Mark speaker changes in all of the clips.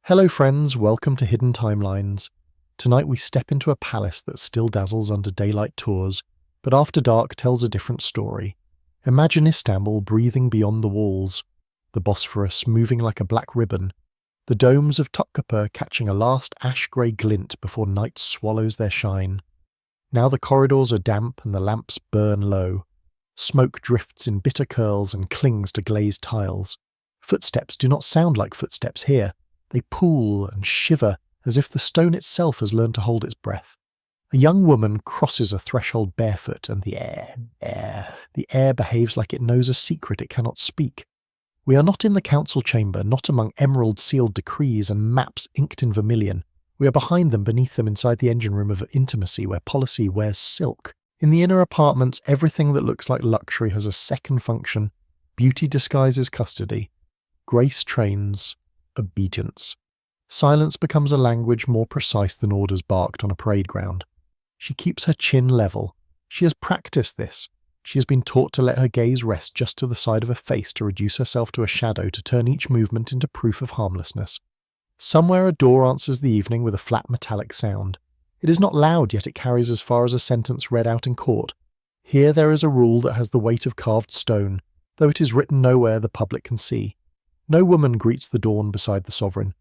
Speaker 1: Hello friends, welcome to Hidden Timelines. Tonight we step into a palace that still dazzles under daylight tours, but after dark tells a different story. Imagine Istanbul breathing beyond the walls, the Bosphorus moving like a black ribbon, the domes of Topkapi catching a last ash-grey glint before night swallows their shine. Now the corridors are damp and the lamps burn low. Smoke drifts in bitter curls and clings to glazed tiles. Footsteps do not sound like footsteps here. They pool and shiver as if the stone itself has learned to hold its breath. A young woman crosses a threshold barefoot, and the air behaves like it knows a secret it cannot speak. We are not in the council chamber, not among emerald-sealed decrees and maps inked in vermilion. We are behind them, beneath them, inside the engine room of intimacy where policy wears silk. In the inner apartments, everything that looks like luxury has a second function. Beauty disguises custody. Grace trains obedience. Silence becomes a language more precise than orders barked on a parade ground. She keeps her chin level. She has practiced this. She has been taught to let her gaze rest just to the side of her face, to reduce herself to a shadow, to turn each movement into proof of harmlessness. Somewhere a door answers the evening with a flat metallic sound. It is not loud, yet it carries as far as a sentence read out in court. Here there is a rule that has the weight of carved stone, though it is written nowhere the public can see. No woman greets the dawn beside the sovereign.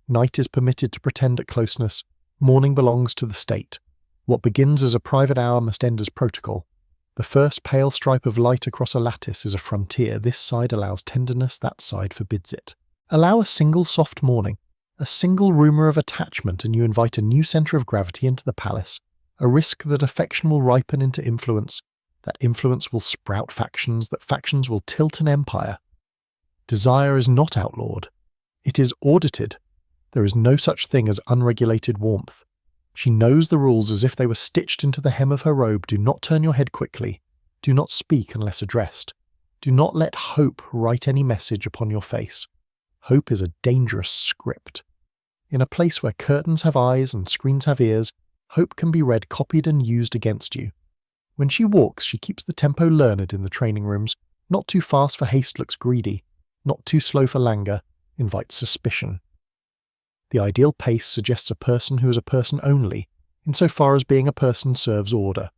Speaker 1: Night is permitted to pretend at closeness. Morning belongs to the state. What begins as a private hour must end as protocol. The first pale stripe of light across a lattice is a frontier. This side allows tenderness, that side forbids it. Allow a single soft morning, a single rumour of attachment, and you invite a new centre of gravity into the palace, a risk that affection will ripen into influence, that influence will sprout factions, that factions will tilt an empire. Desire is not outlawed. It is audited. There is no such thing as unregulated warmth. She knows the rules as if they were stitched into the hem of her robe. Do not turn your head quickly. Do not speak unless addressed. Do not let hope write any message upon your face. Hope is a dangerous script. In a place where curtains have eyes and screens have ears, hope can be read, copied and used against you. When she walks, she keeps the tempo learned in the training rooms. Not too fast, for haste looks greedy. Not too slow, for languor invites suspicion. The ideal pace suggests a person who is a person only, insofar as being a person serves order.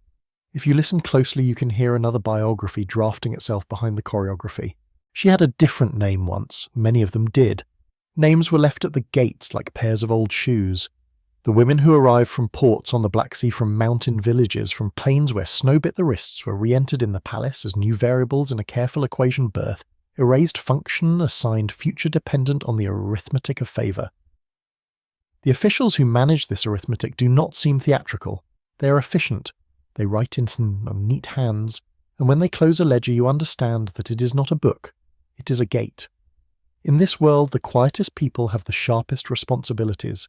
Speaker 1: If you listen closely, you can hear another biography drafting itself behind the choreography. She had a different name once, many of them did. Names were left at the gates like pairs of old shoes. The women who arrived from ports on the Black Sea, from mountain villages, from plains where snow bit the wrists, were re-entered in the palace as new variables in a careful equation birth, erased function assigned future dependent on the arithmetic of favour. The officials who manage this arithmetic do not seem theatrical. They are efficient. They write in some neat hands, and when they close a ledger you understand that it is not a book, it is a gate. In this world, the quietest people have the sharpest responsibilities.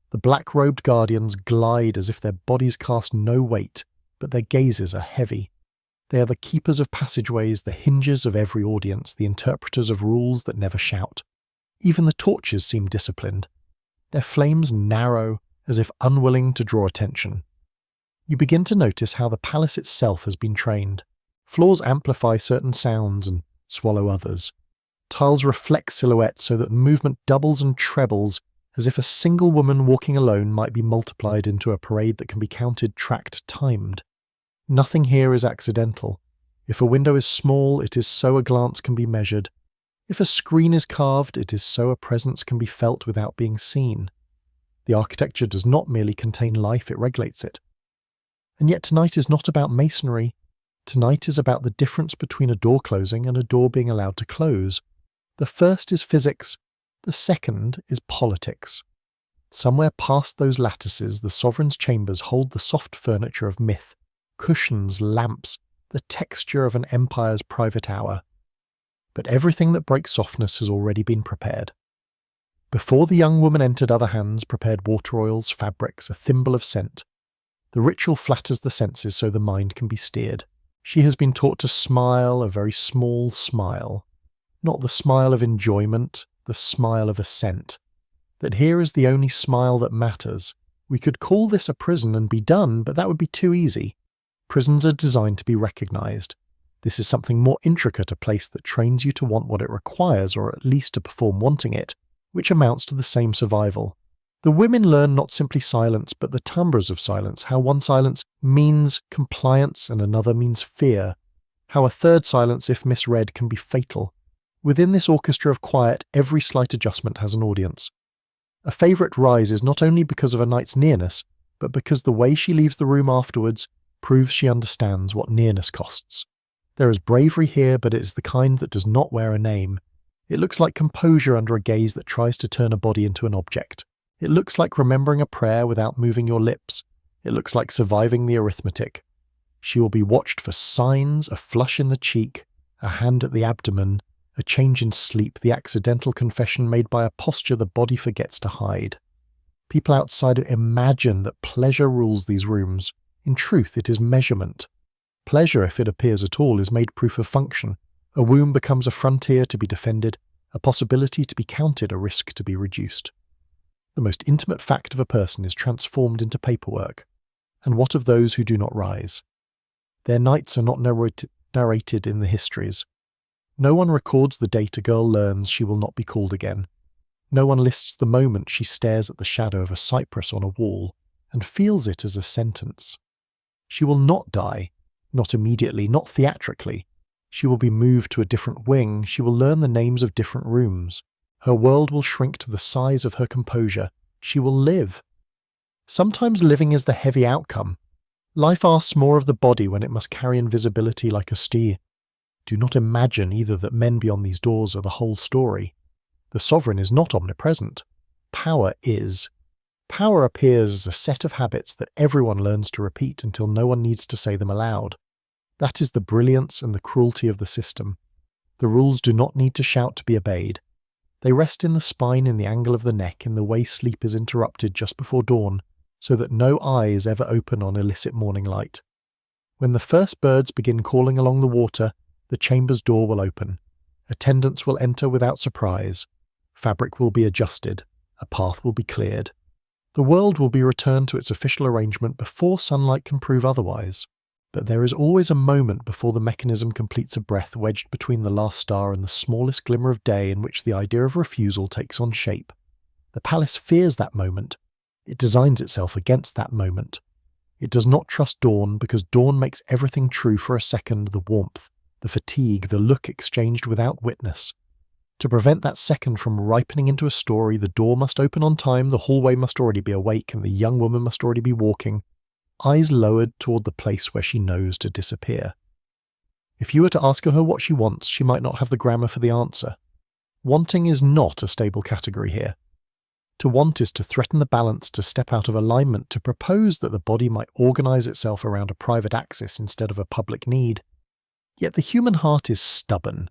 Speaker 1: The black-robed guardians glide as if their bodies cast no weight, but their gazes are heavy. They are the keepers of passageways, the hinges of every audience, the interpreters of rules that never shout. Even the torches seem disciplined. Their flames narrow, as if unwilling to draw attention. You begin to notice how the palace itself has been trained. Floors amplify certain sounds and swallow others. Tiles reflect silhouettes so that movement doubles and trebles, as if a single woman walking alone might be multiplied into a parade that can be counted, tracked, timed. Nothing here is accidental. If a window is small, it is so a glance can be measured. If a screen is carved, it is so a presence can be felt without being seen. The architecture does not merely contain life, it regulates it. And yet tonight is not about masonry. Tonight is about the difference between a door closing and a door being allowed to close. The first is physics, the second is politics. Somewhere past those lattices, the sovereign's chambers hold the soft furniture of myth, cushions, lamps, the texture of an empire's private hour. But everything that breaks softness has already been prepared. Before the young woman entered, other hands prepared water oils, fabrics, a thimble of scent. The ritual flatters the senses so the mind can be steered. She has been taught to smile, a very small smile. Not the smile of enjoyment, the smile of assent. That here is the only smile that matters. We could call this a prison and be done, but that would be too easy. Prisons are designed to be recognised. This is something more intricate, a place that trains you to want what it requires, or at least to perform wanting it, which amounts to the same survival. The women learn not simply silence, but the timbres of silence, how one silence means compliance and another means fear, how a third silence, if misread, can be fatal. Within this orchestra of quiet, every slight adjustment has an audience. A favourite rises not only because of a night's nearness, but because the way she leaves the room afterwards proves she understands what nearness costs. There is bravery here, but it is the kind that does not wear a name. It looks like composure under a gaze that tries to turn a body into an object. It looks like remembering a prayer without moving your lips. It looks like surviving the arithmetic. She will be watched for signs, a flush in the cheek, a hand at the abdomen, a change in sleep, the accidental confession made by a posture the body forgets to hide. People outside imagine that pleasure rules these rooms. In truth, it is measurement. Pleasure, if it appears at all, is made proof of function. A womb becomes a frontier to be defended, a possibility to be counted, a risk to be reduced. The most intimate fact of a person is transformed into paperwork. And what of those who do not rise? Their nights are not narrated in the histories. No one records the date a girl learns she will not be called again. No one lists the moment she stares at the shadow of a cypress on a wall and feels it as a sentence. She will not die, not immediately, not theatrically. She will be moved to a different wing, she will learn the names of different rooms. Her world will shrink to the size of her composure. She will live. Sometimes living is the heavy outcome. Life asks more of the body when it must carry invisibility like a steer. Do not imagine either that men beyond these doors are the whole story. The sovereign is not omnipresent. Power is. Power appears as a set of habits that everyone learns to repeat until no one needs to say them aloud. That is the brilliance and the cruelty of the system. The rules do not need to shout to be obeyed. They rest in the spine, in the angle of the neck, in the way sleep is interrupted just before dawn, so that no eye is ever open on illicit morning light. When the first birds begin calling along the water, the chamber's door will open. Attendants will enter without surprise. Fabric will be adjusted. A path will be cleared. The world will be returned to its official arrangement before sunlight can prove otherwise. But there is always a moment before the mechanism completes a breath wedged between the last star and the smallest glimmer of day in which the idea of refusal takes on shape. The palace fears that moment. It designs itself against that moment. It does not trust dawn because dawn makes everything true for a second, the warmth, the fatigue, the look exchanged without witness. To prevent that second from ripening into a story, the door must open on time, the hallway must already be awake, and the young woman must already be walking, eyes lowered toward the place where she knows to disappear. If you were to ask her what she wants, she might not have the grammar for the answer. Wanting is not a stable category here. To want is to threaten the balance, to step out of alignment, to propose that the body might organize itself around a private axis instead of a public need. Yet the human heart is stubborn.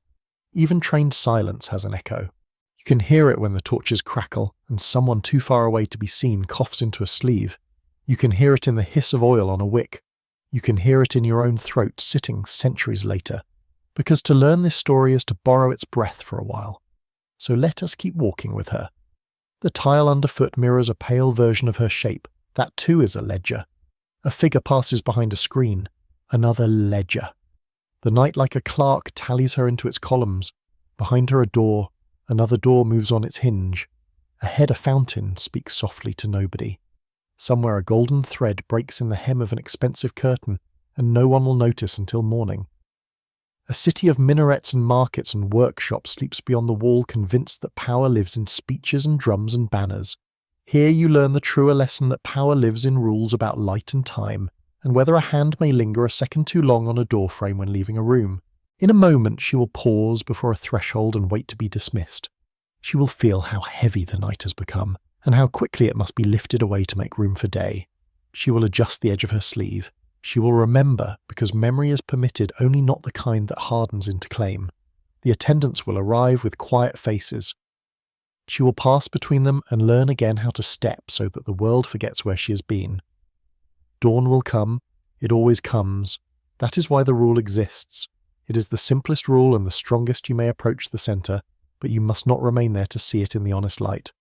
Speaker 1: Even trained silence has an echo. You can hear it when the torches crackle and someone too far away to be seen coughs into a sleeve. You can hear it in the hiss of oil on a wick. You can hear it in your own throat sitting centuries later. Because to learn this story is to borrow its breath for a while. So let us keep walking with her. The tile underfoot mirrors a pale version of her shape. That too is a ledger. A figure passes behind a screen. Another ledger. The night like a clerk tallies her into its columns. Behind her a door. Another door moves on its hinge. Ahead a fountain speaks softly to nobody. Somewhere a golden thread breaks in the hem of an expensive curtain, and no one will notice until morning. A city of minarets and markets and workshops sleeps beyond the wall, convinced that power lives in speeches and drums and banners. Here you learn the truer lesson that power lives in rules about light and time, and whether a hand may linger a second too long on a doorframe when leaving a room. In a moment she will pause before a threshold and wait to be dismissed. She will feel how heavy the night has become, and how quickly it must be lifted away to make room for day. She will adjust the edge of her sleeve. She will remember, because memory is permitted, only not the kind that hardens into claim. The attendants will arrive with quiet faces. She will pass between them and learn again how to step so that the world forgets where she has been. Dawn will come. It always comes. That is why the rule exists. It is the simplest rule and the strongest you may approach the centre, but you must not remain there to see it in the honest light.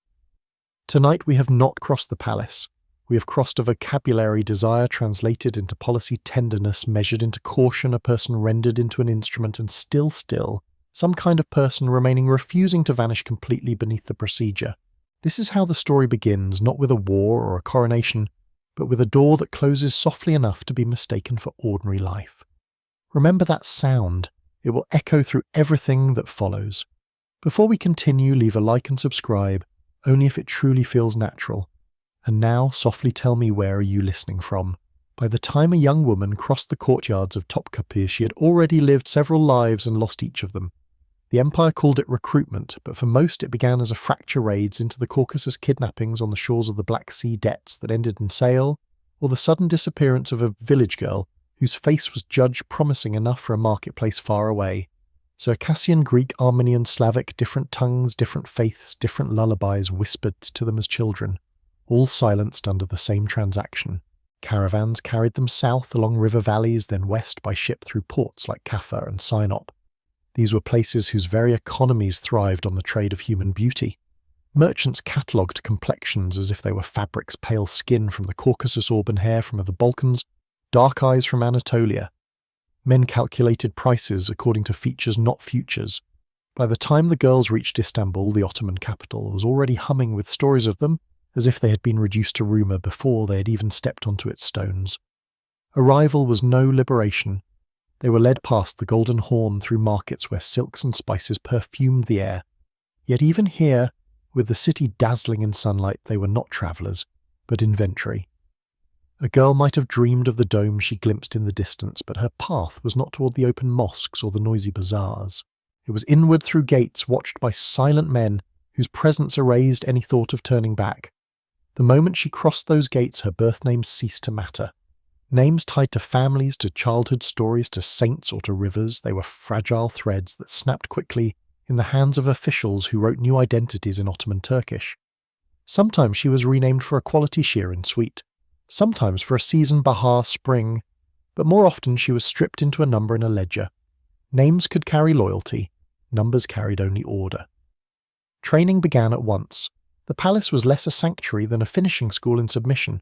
Speaker 1: Tonight we have not crossed the palace. We have crossed a vocabulary desire translated into policy tenderness, measured into caution, a person rendered into an instrument, and still, some kind of person refusing to vanish completely beneath the procedure. This is how the story begins, not with a war or a coronation, but with a door that closes softly enough to be mistaken for ordinary life. Remember that sound. It will echo through everything that follows. Before we continue, leave a like and subscribe, only if it truly feels natural. And now, softly tell me, where are you listening from? By the time a young woman crossed the courtyards of Topkapi, she had already lived several lives and lost each of them. The empire called it recruitment, but for most it began as a fracture raids into the Caucasus, kidnappings on the shores of the Black Sea, debts that ended in sale, or the sudden disappearance of a village girl whose face was judged promising enough for a marketplace far away. Circassian, Greek, Armenian, Slavic, different tongues, different faiths, different lullabies whispered to them as children, all silenced under the same transaction. Caravans carried them south along river valleys, then west by ship through ports like Kaffa and Sinop. These were places whose very economies thrived on the trade of human beauty. Merchants catalogued complexions as if they were fabrics: pale skin from the Caucasus, auburn hair from the Balkans, dark eyes from Anatolia. Men calculated prices according to features, not futures. By the time the girls reached Istanbul, the Ottoman capital was already humming with stories of them, as if they had been reduced to rumour before they had even stepped onto its stones. Arrival was no liberation. They were led past the Golden Horn through markets where silks and spices perfumed the air. Yet even here, with the city dazzling in sunlight, they were not travellers, but inventory. A girl might have dreamed of the dome she glimpsed in the distance, but her path was not toward the open mosques or the noisy bazaars. It was inward through gates watched by silent men whose presence erased any thought of turning back. The moment she crossed those gates, her birth name ceased to matter. Names tied to families, to childhood stories, to saints or to rivers, they were fragile threads that snapped quickly in the hands of officials who wrote new identities in Ottoman Turkish. Sometimes she was renamed for a quality Shirin sweet, sometimes for a season Bahar spring, but more often she was stripped into a number in a ledger. Names could carry loyalty, numbers carried only order. Training began at once. The palace was less a sanctuary than a finishing school in submission.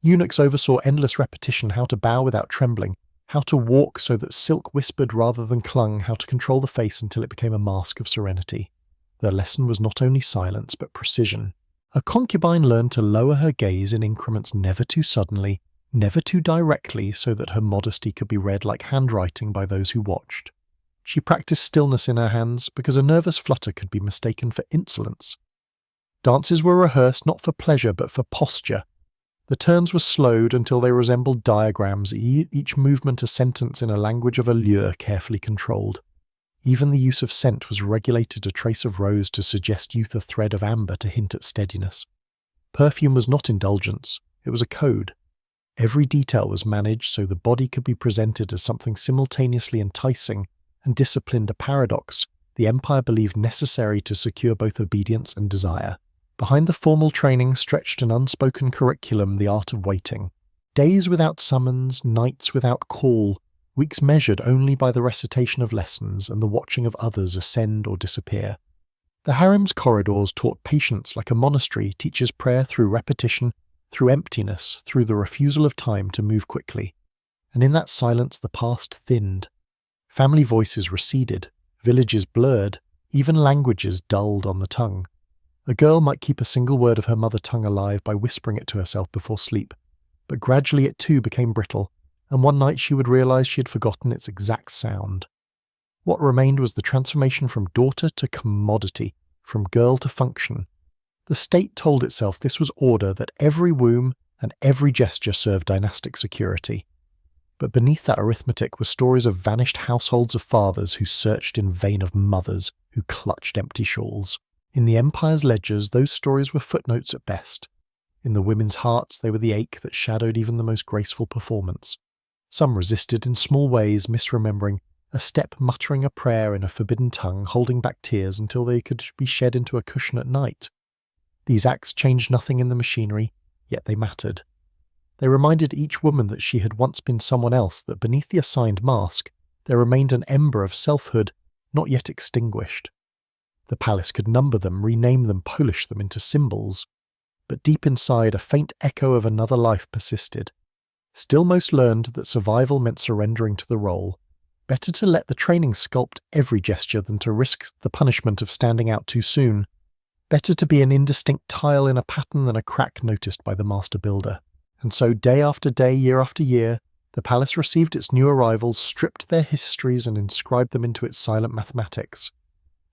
Speaker 1: Eunuchs oversaw endless repetition: how to bow without trembling, how to walk so that silk whispered rather than clung, how to control the face until it became a mask of serenity. Their lesson was not only silence, but precision. A concubine learned to lower her gaze in increments, never too suddenly, never too directly, so that her modesty could be read like handwriting by those who watched. She practiced stillness in her hands, because a nervous flutter could be mistaken for insolence. Dances were rehearsed not for pleasure but for posture. The turns were slowed until they resembled diagrams, each movement a sentence in a language of allure carefully controlled. Even the use of scent was regulated: a trace of rose to suggest youth, a thread of amber to hint at steadiness. Perfume was not indulgence, it was a code. Every detail was managed so the body could be presented as something simultaneously enticing and disciplined, a paradox the empire believed necessary to secure both obedience and desire. Behind the formal training stretched an unspoken curriculum: the art of waiting. Days without summons, nights without call, weeks measured only by the recitation of lessons and the watching of others ascend or disappear. The harem's corridors taught patience like a monastery teaches prayer, through repetition, through emptiness, through the refusal of time to move quickly. And in that silence the past thinned. Family voices receded, villages blurred, even languages dulled on the tongue. A girl might keep a single word of her mother tongue alive by whispering it to herself before sleep, but gradually it too became brittle, and one night she would realize she had forgotten its exact sound. What remained was the transformation from daughter to commodity, from girl to function. The state told itself this was order, that every womb and every gesture served dynastic security. But beneath that arithmetic were stories of vanished households, of fathers who searched in vain, of mothers who clutched empty shawls. In the empire's ledgers, those stories were footnotes at best. In the women's hearts, they were the ache that shadowed even the most graceful performance. Some resisted in small ways, misremembering, a step muttering a prayer in a forbidden tongue, holding back tears until they could be shed into a cushion at night. These acts changed nothing in the machinery, yet they mattered. They reminded each woman that she had once been someone else, that beneath the assigned mask there remained an ember of selfhood not yet extinguished. The palace could number them, rename them, polish them into symbols. But deep inside, a faint echo of another life persisted. Still most learned that survival meant surrendering to the role, Better to let the training sculpt every gesture than to risk the punishment of standing out too soon. Better to be an indistinct tile in a pattern than a crack noticed by the master builder. And so day after day, year after year, the palace received its new arrivals, stripped their histories and inscribed them into its silent mathematics.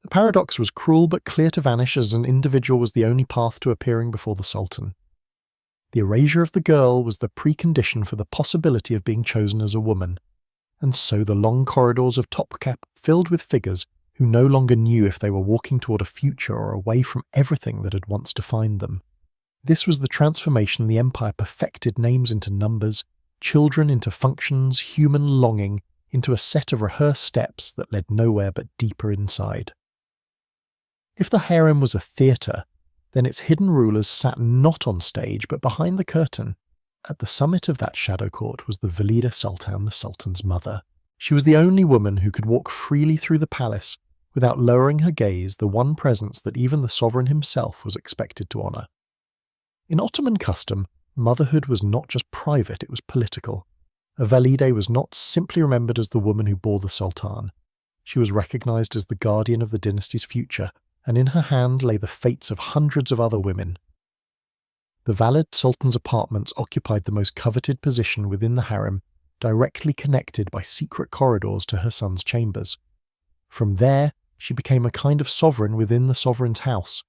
Speaker 1: The paradox was cruel but clear to vanish, as an individual was the only path to appearing before the Sultan. The erasure of the girl was the precondition for the possibility of being chosen as a woman, and so the long corridors of Topkap filled with figures who no longer knew if they were walking toward a future or away from everything that had once defined them. This was the transformation the empire perfected: names into numbers, children into functions, human longing into a set of rehearsed steps that led nowhere but deeper inside. If the harem was a theatre, then its hidden rulers sat not on stage but behind the curtain. At the summit of that shadow court was the Valida Sultan, the Sultan's mother. She was the only woman who could walk freely through the palace without lowering her gaze, the one presence that even the sovereign himself was expected to honour. In Ottoman custom, motherhood was not just private, it was political. A valide was not simply remembered as the woman who bore the Sultan. She was recognised as the guardian of the dynasty's future, and in her hand lay the fates of hundreds of other women. The valid Sultan's apartments occupied the most coveted position within the harem, directly connected by secret corridors to her son's chambers. From there, she became a kind of sovereign within the sovereign's house.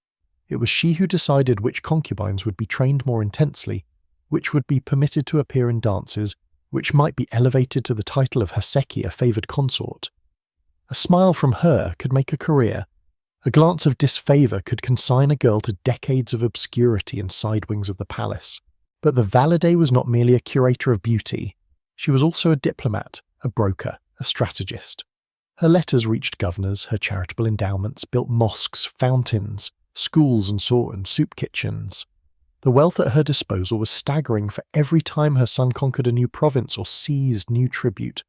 Speaker 1: It was she who decided which concubines would be trained more intensely, which would be permitted to appear in dances, which might be elevated to the title of Haseki, a favoured consort. A smile from her could make a career. A glance of disfavour could consign a girl to decades of obscurity in side wings of the palace. But the valide was not merely a curator of beauty. She was also a diplomat, a broker, a strategist. Her letters reached governors, her charitable endowments built mosques, fountains, schools and soup kitchens. The wealth at her disposal was staggering. For every time her son conquered a new province or seized new tribute,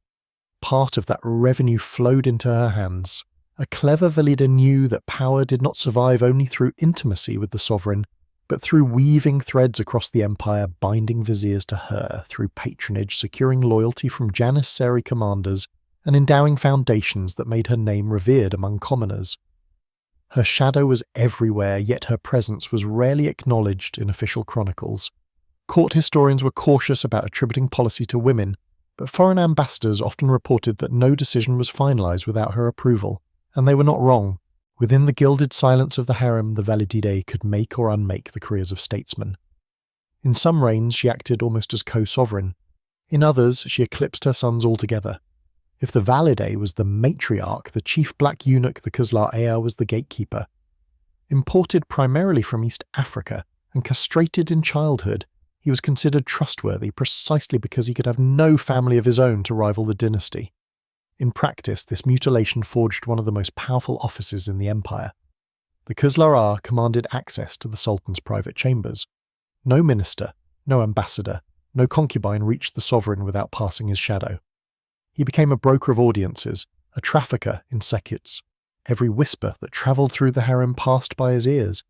Speaker 1: part of that revenue flowed into her hands. A clever Valida knew that power did not survive only through intimacy with the sovereign, but through weaving threads across the empire, binding viziers to her, through patronage, securing loyalty from janissary commanders, and endowing foundations that made her name revered among commoners. Her shadow was everywhere, yet her presence was rarely acknowledged in official chronicles. Court historians were cautious about attributing policy to women, but foreign ambassadors often reported that no decision was finalised without her approval, and they were not wrong. Within the gilded silence of the harem, the validide could make or unmake the careers of statesmen. In some reigns she acted almost as co-sovereign. In others she eclipsed her sons altogether. If the valide was the matriarch, the chief black eunuch, the Qizlar Aya, was the gatekeeper. Imported primarily from East Africa and castrated in childhood, he was considered trustworthy precisely because he could have no family of his own to rival the dynasty. In practice, this mutilation forged one of the most powerful offices in the empire. The Qizlar Aya commanded access to the Sultan's private chambers. No minister, no ambassador, no concubine reached the sovereign without passing his shadow. He became a broker of audiences, a trafficker in secrets. Every whisper that travelled through the harem passed by his ears.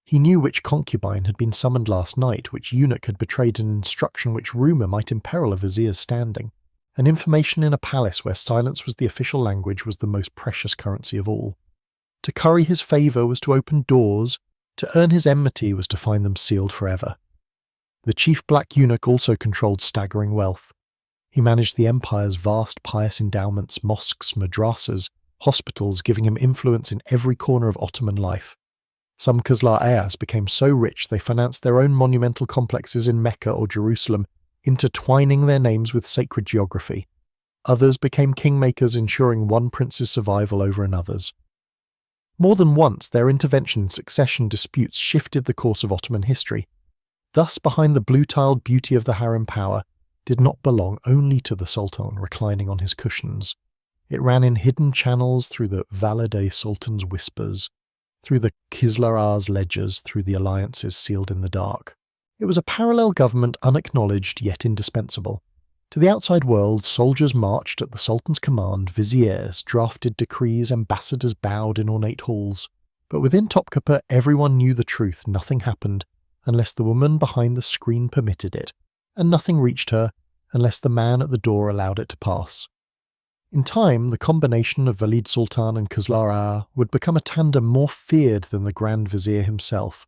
Speaker 1: He knew which concubine had been summoned last night, which eunuch had betrayed an instruction, which rumour might imperil a vizier's standing. And information in a palace where silence was the official language was the most precious currency of all. To curry his favour was to open doors, to earn his enmity was to find them sealed forever. The chief black eunuch also controlled staggering wealth. He managed the empire's vast pious endowments, mosques, madrasas, hospitals, giving him influence in every corner of Ottoman life. Some Qizlar Ayas became so rich they financed their own monumental complexes in Mecca or Jerusalem, intertwining their names with sacred geography. Others became kingmakers, ensuring one prince's survival over another's. More than once, their intervention in succession disputes shifted the course of Ottoman history. Thus, behind the blue-tiled beauty of the harem power did not belong only to the Sultan reclining on his cushions. It ran in hidden channels through the valide Sultan's whispers, through the Qizlar Aya's ledgers, through the alliances sealed in the dark. It was a parallel government, unacknowledged yet indispensable. To the outside world, soldiers marched at the Sultan's command, viziers drafted decrees, ambassadors bowed in ornate halls. But within Topkapi, everyone knew the truth: nothing happened unless the woman behind the screen permitted it, and nothing reached her unless the man at the door allowed it to pass. In time, the combination of Valid Sultan and Khuslara would become a tandem more feared than the Grand Vizier himself.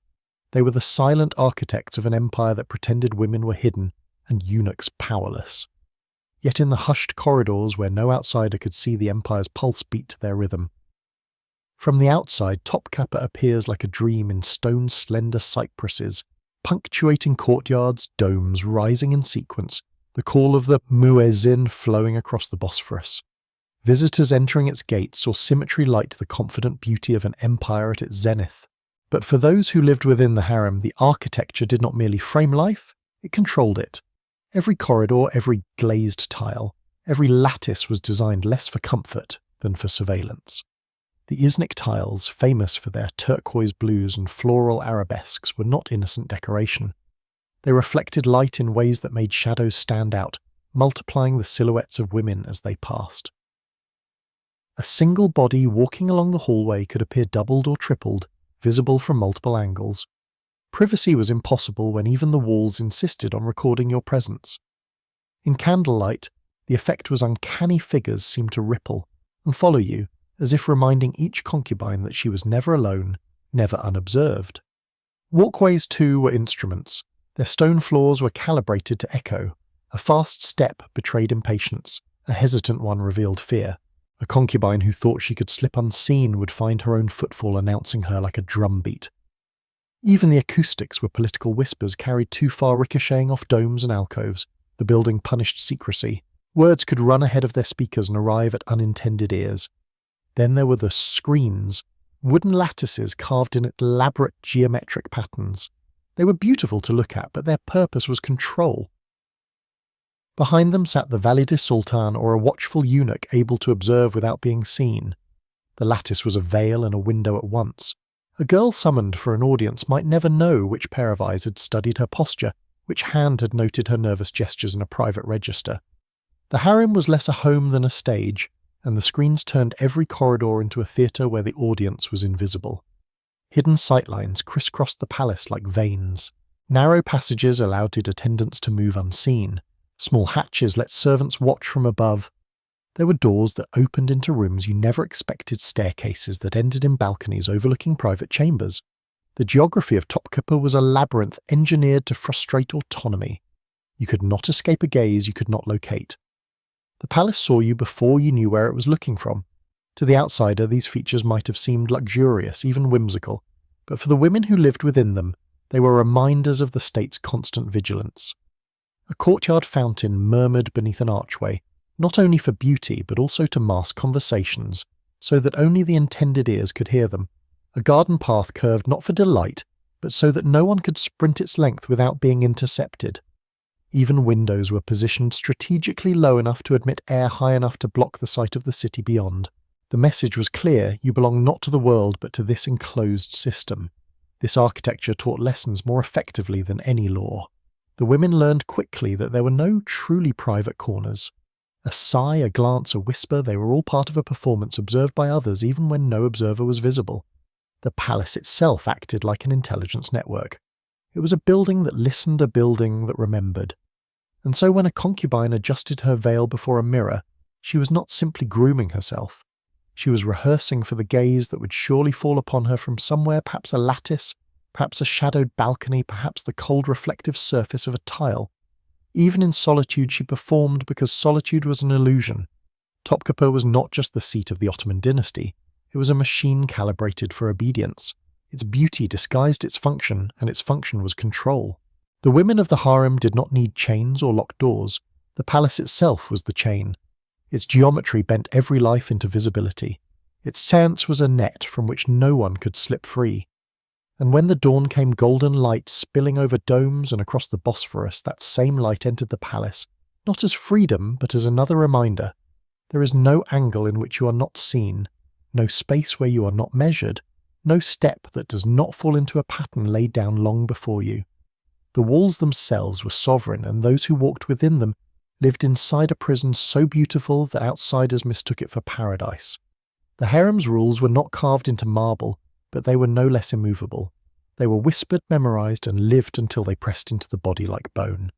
Speaker 1: They were the silent architects of an empire that pretended women were hidden and eunuchs powerless. Yet in the hushed corridors where no outsider could see, the empire's pulse beat to their rhythm. From the outside, Topkapi appears like a dream in stone-slender cypresses, punctuating courtyards, domes rising in sequence, the call of the muezzin flowing across the Bosphorus. Visitors entering its gates saw symmetry light the confident beauty of an empire at its zenith. But for those who lived within the harem, the architecture did not merely frame life, it controlled it. Every corridor, every glazed tile, every lattice was designed less for comfort than for surveillance. The Iznik tiles, famous for their turquoise blues and floral arabesques, were not innocent decoration. They reflected light in ways that made shadows stand out, multiplying the silhouettes of women as they passed. A single body walking along the hallway could appear doubled or tripled, visible from multiple angles. Privacy was impossible when even the walls insisted on recording your presence. In candlelight, the effect was uncanny figures seemed to ripple and follow you, as if reminding each concubine that she was never alone, never unobserved. Walkways, too, were instruments. Their stone floors were calibrated to echo. A fast step betrayed impatience, a hesitant one revealed fear. A concubine who thought she could slip unseen would find her own footfall announcing her like a drumbeat. Even the acoustics were political whispers carried too far, ricocheting off domes and alcoves. The building punished secrecy. Words could run ahead of their speakers and arrive at unintended ears. Then there were the screens, wooden lattices carved in elaborate geometric patterns. They were beautiful to look at, but their purpose was control. Behind them sat the Valide Sultan or a watchful eunuch able to observe without being seen. The lattice was a veil and a window at once. A girl summoned for an audience might never know which pair of eyes had studied her posture, which hand had noted her nervous gestures in a private register. The harem was less a home than a stage, and the screens turned every corridor into a theatre where the audience was invisible. Hidden sightlines crisscrossed the palace like veins. Narrow passages allowed attendants to move unseen. Small hatches let servants watch from above. There were doors that opened into rooms you never expected, staircases that ended in balconies overlooking private chambers. The geography of Topkapi was a labyrinth engineered to frustrate autonomy. You could not escape a gaze you could not locate. The palace saw you before you knew where it was looking from. To the outsider, these features might have seemed luxurious, even whimsical, but for the women who lived within them, they were reminders of the state's constant vigilance. A courtyard fountain murmured beneath an archway, not only for beauty but also to mask conversations, so that only the intended ears could hear them. A garden path curved not for delight, but so that no one could sprint its length without being intercepted. Even windows were positioned strategically low enough to admit air high enough to block the sight of the city beyond. The message was clear: you belong not to the world but to this enclosed system. This architecture taught lessons more effectively than any law. The women learned quickly that there were no truly private corners. A sigh, a glance, a whisper, they were all part of a performance observed by others even when no observer was visible. The palace itself acted like an intelligence network. It was a building that listened, a building that remembered. And so when a concubine adjusted her veil before a mirror, she was not simply grooming herself. She was rehearsing for the gaze that would surely fall upon her from somewhere, perhaps a lattice, perhaps a shadowed balcony, perhaps the cold reflective surface of a tile. Even in solitude she performed because solitude was an illusion. Topkapi was not just the seat of the Ottoman dynasty, it was a machine calibrated for obedience. Its beauty disguised its function, and its function was control. The women of the harem did not need chains or locked doors. The palace itself was the chain. Its geometry bent every life into visibility. Its seance was a net from which no one could slip free. And when the dawn came, golden light spilling over domes and across the Bosphorus, that same light entered the palace, not as freedom, but as another reminder. There is no angle in which you are not seen, no space where you are not measured, no step that does not fall into a pattern laid down long before you. The walls themselves were sovereign, and those who walked within them lived inside a prison so beautiful that outsiders mistook it for paradise. The harem's rules were not carved into marble, but they were no less immovable. They were whispered, memorized, and lived until they pressed into the body like bone.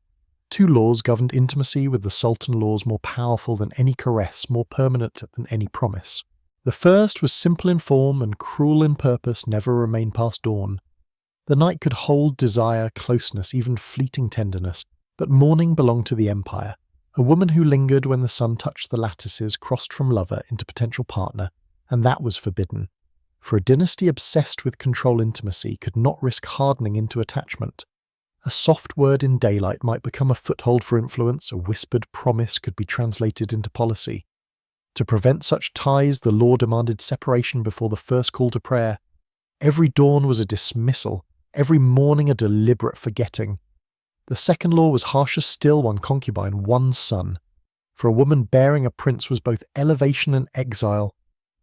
Speaker 1: Two laws governed intimacy, with the sultan laws more powerful than any caress, more permanent than any promise. The first was simple in form and cruel in purpose, never remain past dawn. The night could hold desire, closeness, even fleeting tenderness, but morning belonged to the empire. A woman who lingered when the sun touched the lattices crossed from lover into potential partner, and that was forbidden. For a dynasty obsessed with control intimacy could not risk hardening into attachment. A soft word in daylight might become a foothold for influence, a whispered promise could be translated into policy. To prevent such ties, the law demanded separation before the first call to prayer. Every dawn was a dismissal, every morning a deliberate forgetting. The second law was harsher still: one concubine, one son. For a woman bearing a prince was both elevation and exile.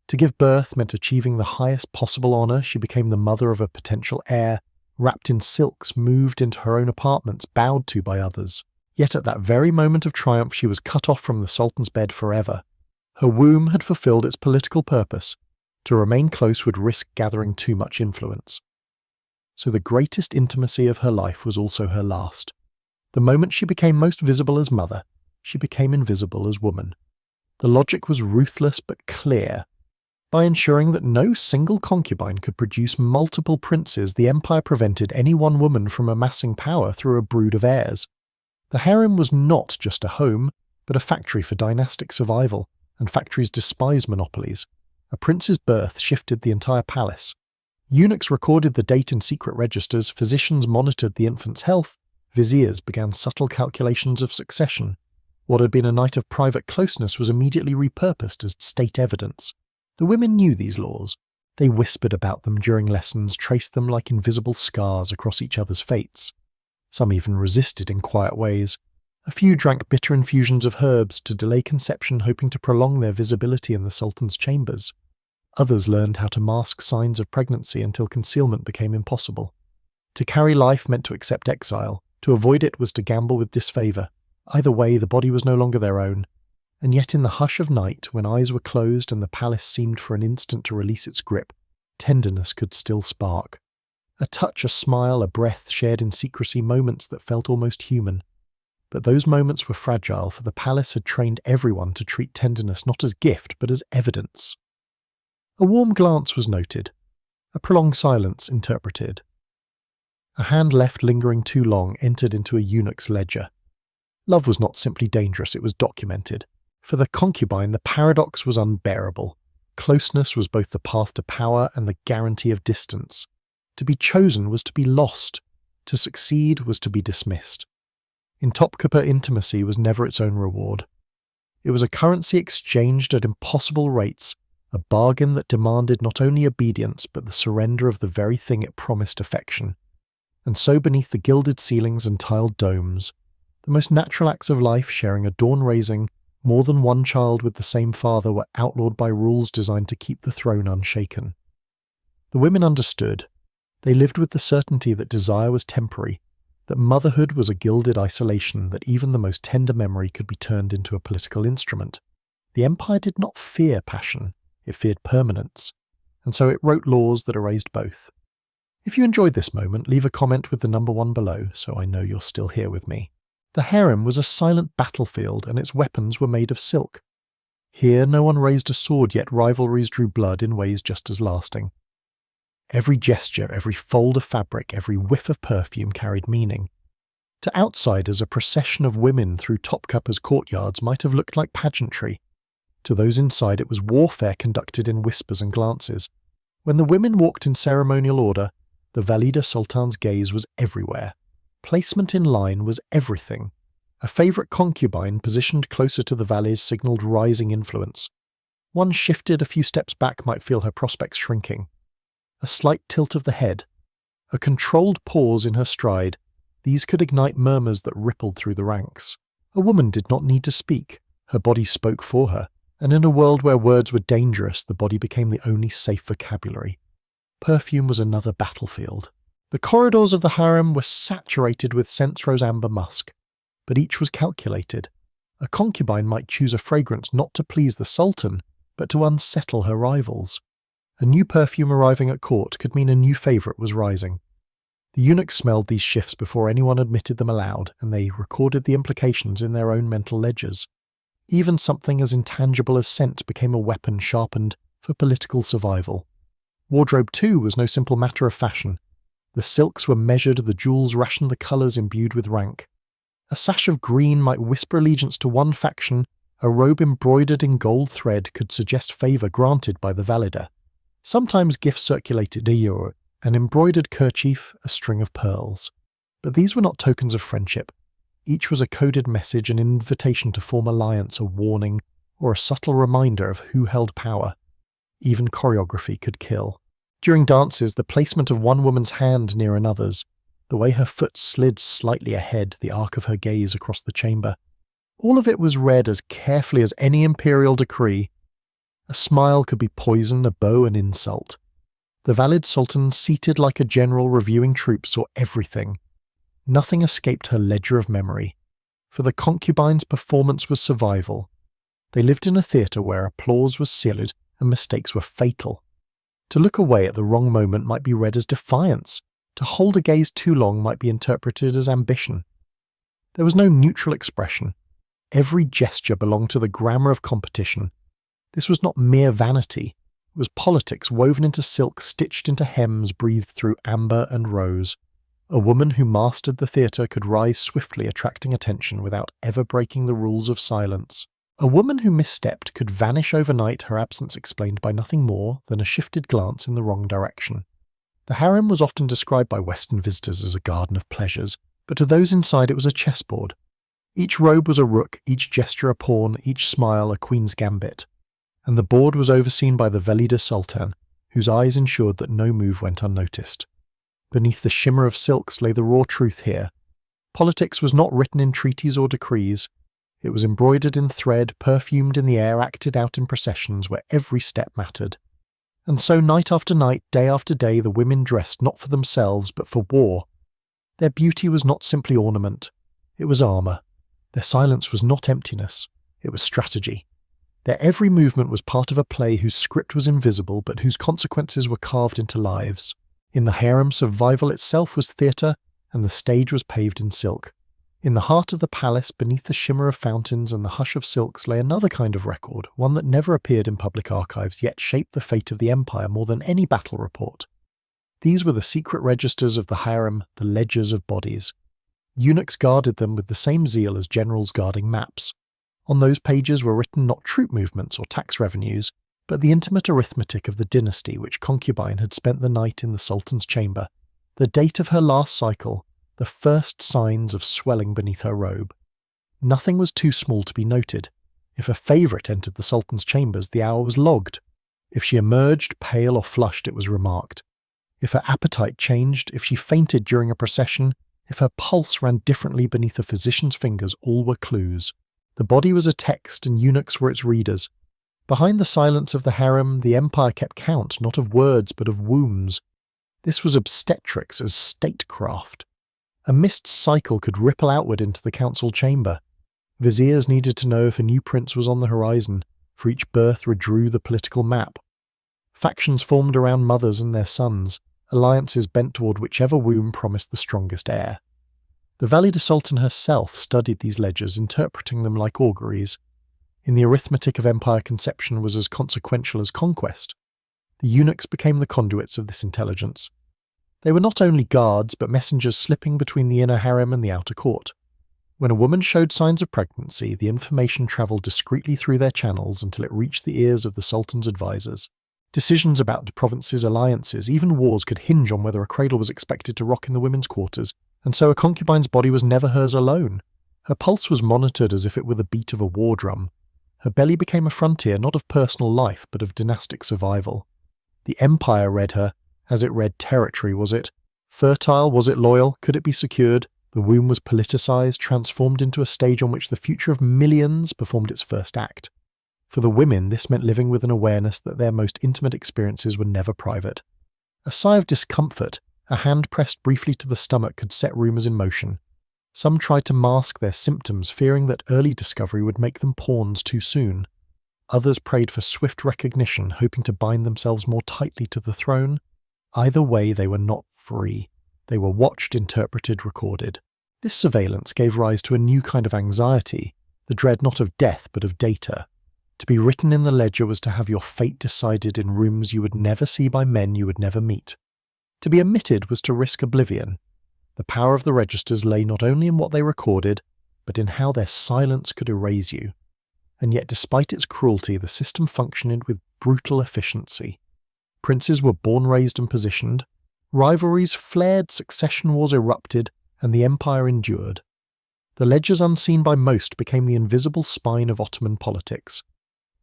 Speaker 1: To give birth meant achieving the highest possible honour. She became the mother of a potential heir, wrapped in silks, moved into her own apartments, bowed to by others. Yet at that very moment of triumph she was cut off from the sultan's bed forever. Her womb had fulfilled its political purpose. To remain close would risk gathering too much influence. So the greatest intimacy of her life was also her last. The moment she became most visible as mother, she became invisible as woman. The logic was ruthless but clear. By ensuring that no single concubine could produce multiple princes, the empire prevented any one woman from amassing power through a brood of heirs. The harem was not just a home, but a factory for dynastic survival, and factories despise monopolies. A prince's birth shifted the entire palace. Eunuchs recorded the date in secret registers, physicians monitored the infant's health, viziers began subtle calculations of succession. What had been a night of private closeness was immediately repurposed as state evidence. The women knew these laws. They whispered about them during lessons, traced them like invisible scars across each other's fates. Some even resisted in quiet ways. A few drank bitter infusions of herbs to delay conception, hoping to prolong their visibility in the sultan's chambers. Others learned how to mask signs of pregnancy until concealment became impossible. To carry life meant to accept exile. To avoid it was to gamble with disfavour. Either way, the body was no longer their own. And yet in the hush of night, when eyes were closed and the palace seemed for an instant to release its grip, tenderness could still spark. A touch, a smile, a breath shared in secrecy, moments that felt almost human. But those moments were fragile, for the palace had trained everyone to treat tenderness not as gift, but as evidence. A warm glance was noted. A prolonged silence interpreted. A hand left lingering too long entered into a eunuch's ledger. Love was not simply dangerous, it was documented. For the concubine, the paradox was unbearable. Closeness was both the path to power and the guarantee of distance. To be chosen was to be lost. To succeed was to be dismissed. In Topkapi, intimacy was never its own reward. It was a currency exchanged at impossible rates, a bargain that demanded not only obedience but the surrender of the very thing it promised: affection. And so beneath the gilded ceilings and tiled domes, the most natural acts of life, sharing a dawn-raising, more than one child with the same father, were outlawed by rules designed to keep the throne unshaken. The women understood. They lived with the certainty that desire was temporary, that motherhood was a gilded isolation, that even the most tender memory could be turned into a political instrument. The empire did not fear passion, it feared permanence, and so it wrote laws that erased both. If you enjoyed this moment, leave a comment with the number 1 below, so I know you're still here with me. The harem was a silent battlefield, and its weapons were made of silk. Here no one raised a sword, yet rivalries drew blood in ways just as lasting. Every gesture, every fold of fabric, every whiff of perfume carried meaning. To outsiders, a procession of women through Topkapi's courtyards might have looked like pageantry. To those inside, it was warfare conducted in whispers and glances. When the women walked in ceremonial order, the Valida Sultan's gaze was everywhere. Placement in line was everything. A favourite concubine positioned closer to the valets signalled rising influence. One shifted a few steps back might feel her prospects shrinking. A slight tilt of the head, a controlled pause in her stride, these could ignite murmurs that rippled through the ranks. A woman did not need to speak. Her body spoke for her, and in a world where words were dangerous, the body became the only safe vocabulary. Perfume was another battlefield. The corridors of the harem were saturated with scents rose amber musk, but each was calculated. A concubine might choose a fragrance not to please the sultan, but to unsettle her rivals. A new perfume arriving at court could mean a new favourite was rising. The eunuchs smelled these shifts before anyone admitted them aloud, and they recorded the implications in their own mental ledgers. Even something as intangible as scent became a weapon sharpened for political survival. Wardrobe, too, was no simple matter of fashion. The silks were measured, the jewels rationed, the colours imbued with rank. A sash of green might whisper allegiance to one faction, a robe embroidered in gold thread could suggest favour granted by the valider. Sometimes gifts circulated an embroidered kerchief, a string of pearls. But these were not tokens of friendship. Each was a coded message, an invitation to form alliance, a warning, or a subtle reminder of who held power. Even choreography could kill. During dances, the placement of one woman's hand near another's, the way her foot slid slightly ahead, the arc of her gaze across the chamber, all of it was read as carefully as any imperial decree. A smile could be poison, a bow an insult. The valid sultan, seated like a general reviewing troops, saw everything. Nothing escaped her ledger of memory. For the concubines, performance was survival. They lived in a theatre where applause was sealed and mistakes were fatal. To look away at the wrong moment might be read as defiance. To hold a gaze too long might be interpreted as ambition. There was no neutral expression. Every gesture belonged to the grammar of competition. This was not mere vanity. It was politics woven into silk, stitched into hems, breathed through amber and rose. A woman who mastered the theatre could rise swiftly, attracting attention without ever breaking the rules of silence. A woman who misstepped could vanish overnight, her absence explained by nothing more than a shifted glance in the wrong direction. The harem was often described by Western visitors as a garden of pleasures, but to those inside it was a chessboard. Each robe was a rook, each gesture a pawn, each smile a queen's gambit. And the board was overseen by the Velida Sultan, whose eyes ensured that no move went unnoticed. Beneath the shimmer of silks lay the raw truth here. Politics was not written in treaties or decrees. It was embroidered in thread, perfumed in the air, acted out in processions where every step mattered. And so night after night, day after day, the women dressed not for themselves but for war. Their beauty was not simply ornament, it was armour. Their silence was not emptiness, it was strategy. Their every movement was part of a play whose script was invisible but whose consequences were carved into lives. In the harem, survival itself was theatre, and the stage was paved in silk. In the heart of the palace, beneath the shimmer of fountains and the hush of silks, lay another kind of record, one that never appeared in public archives, yet shaped the fate of the empire more than any battle report. These were the secret registers of the harem, the ledgers of bodies. Eunuchs guarded them with the same zeal as generals guarding maps. On those pages were written not troop movements or tax revenues, but the intimate arithmetic of the dynasty which concubine had spent the night in the sultan's chamber, the date of her last cycle, the first signs of swelling beneath her robe. Nothing was too small to be noted. If a favourite entered the sultan's chambers, the hour was logged. If she emerged pale or flushed, it was remarked. If her appetite changed, if she fainted during a procession, if her pulse ran differently beneath a physician's fingers, all were clues. The body was a text, and eunuchs were its readers. Behind the silence of the harem, the empire kept count, not of words, but of wombs. This was obstetrics as statecraft. A missed cycle could ripple outward into the council chamber. Viziers needed to know if a new prince was on the horizon, for each birth redrew the political map. Factions formed around mothers and their sons, alliances bent toward whichever womb promised the strongest heir. The Valida Sultan herself studied these ledgers, interpreting them like auguries. In the arithmetic of empire conception was as consequential as conquest. The eunuchs became the conduits of this intelligence. They were not only guards, but messengers slipping between the inner harem and the outer court. When a woman showed signs of pregnancy, the information travelled discreetly through their channels until it reached the ears of the sultan's advisors. Decisions about the province's alliances, even wars, could hinge on whether a cradle was expected to rock in the women's quarters, and so a concubine's body was never hers alone. Her pulse was monitored as if it were the beat of a war drum. Her belly became a frontier not of personal life, but of dynastic survival. The empire read her, as it read territory. Was it fertile? Was it loyal? Could it be secured? The womb was politicized, transformed into a stage on which the future of millions performed its first act. For the women, this meant living with an awareness that their most intimate experiences were never private. A sigh of discomfort, a hand pressed briefly to the stomach, could set rumours in motion. Some tried to mask their symptoms, fearing that early discovery would make them pawns too soon. Others prayed for swift recognition, hoping to bind themselves more tightly to the throne. Either way, they were not free. They were watched, interpreted, recorded. This surveillance gave rise to a new kind of anxiety, the dread not of death but of data. To be written in the ledger was to have your fate decided in rooms you would never see by men you would never meet. To be omitted was to risk oblivion. The power of the registers lay not only in what they recorded, but in how their silence could erase you. And yet despite its cruelty, the system functioned with brutal efficiency. Princes were born, raised and positioned, rivalries flared, succession wars erupted, and the empire endured. The ledgers unseen by most became the invisible spine of Ottoman politics.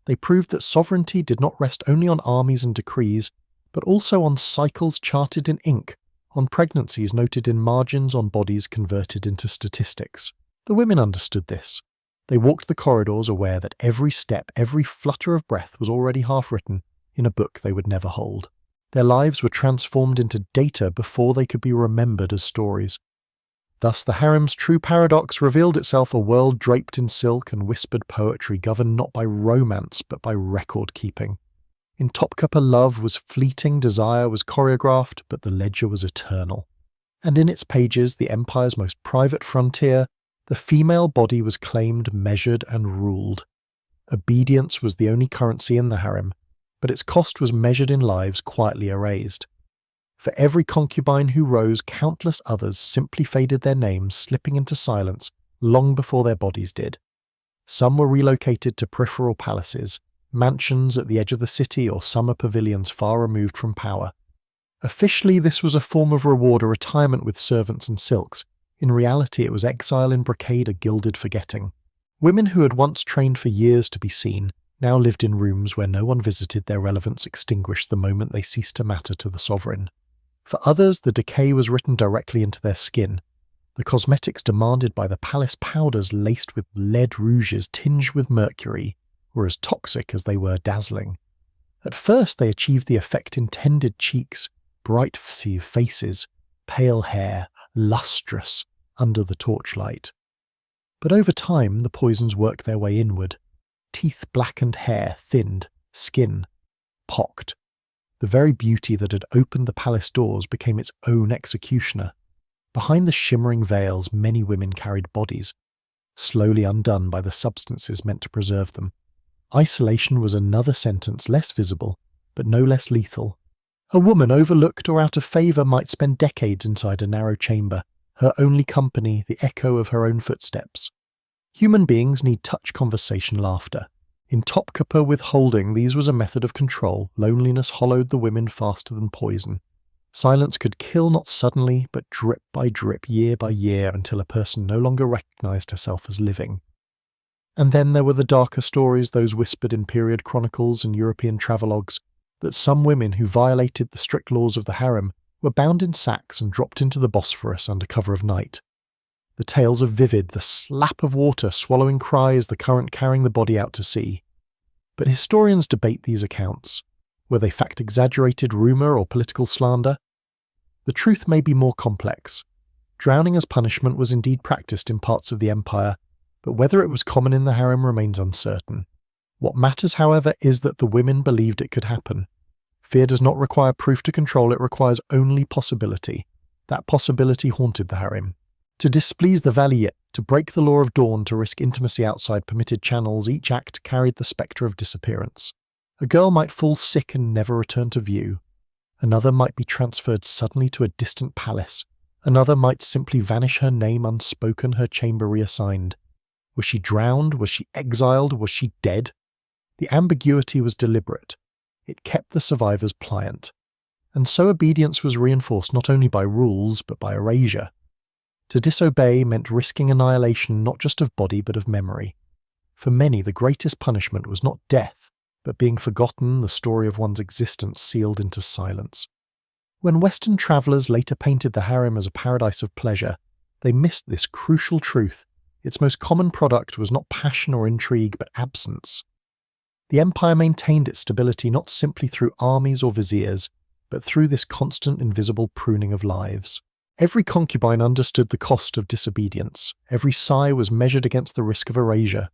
Speaker 1: They proved that sovereignty did not rest only on armies and decrees, but also on cycles charted in ink, on pregnancies noted in margins, on bodies converted into statistics. The women understood this. They walked the corridors aware that every step, every flutter of breath was already half-written in a book they would never hold. Their lives were transformed into data before they could be remembered as stories. Thus the harem's true paradox revealed itself, a world draped in silk and whispered poetry, governed not by romance but by record-keeping. In Topkapi, love was fleeting, desire was choreographed, but the ledger was eternal. And in its pages, the empire's most private frontier, the female body was claimed, measured and ruled. Obedience was the only currency in the harem, but its cost was measured in lives quietly erased. For every concubine who rose, countless others simply faded their names, slipping into silence long before their bodies did. Some were relocated to peripheral palaces, mansions at the edge of the city or summer pavilions far removed from power. Officially, this was a form of reward, a retirement with servants and silks. In reality, it was exile in brocade, a gilded forgetting. Women who had once trained for years to be seen now lived in rooms where no one visited, their relevance extinguished the moment they ceased to matter to the sovereign. For others, the decay was written directly into their skin. The cosmetics demanded by the palace powders laced with lead rouges tinged with mercury were as toxic as they were dazzling. At first they achieved the effect in tended cheeks, bright faces, pale hair, lustrous under the torchlight. But over time the poisons worked their way inward. Teeth blackened, hair thinned, skin pocked. The very beauty that had opened the palace doors became its own executioner. Behind the shimmering veils, many women carried bodies, slowly undone by the substances meant to preserve them. Isolation was another sentence, less visible, but no less lethal. A woman overlooked or out of favour might spend decades inside a narrow chamber, her only company the echo of her own footsteps. Human beings need touch, conversation, laughter. In Topkapi withholding, these was a method of control. Loneliness hollowed the women faster than poison. Silence could kill not suddenly, but drip by drip, year by year, until a person no longer recognised herself as living. And then there were the darker stories, those whispered in period chronicles and European travelogues, that some women who violated the strict laws of the harem were bound in sacks and dropped into the Bosphorus under cover of night. The tales of vivid, the slap of water swallowing cries, the current carrying the body out to sea. But historians debate these accounts. Were they fact-exaggerated rumour or political slander? The truth may be more complex. Drowning as punishment was indeed practised in parts of the empire, but whether it was common in the harem remains uncertain. What matters, however, is that the women believed it could happen. Fear does not require proof to control, it requires only possibility. That possibility haunted the harem. To displease the valier, to break the law of dawn, to risk intimacy outside permitted channels, each act carried the spectre of disappearance. A girl might fall sick and never return to view. Another might be transferred suddenly to a distant palace. Another might simply vanish, her name unspoken, her chamber reassigned. Was she drowned? Was she exiled? Was she dead? The ambiguity was deliberate. It kept the survivors pliant. And so obedience was reinforced not only by rules, but by erasure. To disobey meant risking annihilation not just of body but of memory. For many, the greatest punishment was not death, but being forgotten, the story of one's existence sealed into silence. When Western travellers later painted the harem as a paradise of pleasure, they missed this crucial truth. Its most common product was not passion or intrigue, but absence. The empire maintained its stability not simply through armies or viziers, but through this constant invisible pruning of lives. Every concubine understood the cost of disobedience. Every sigh was measured against the risk of erasure.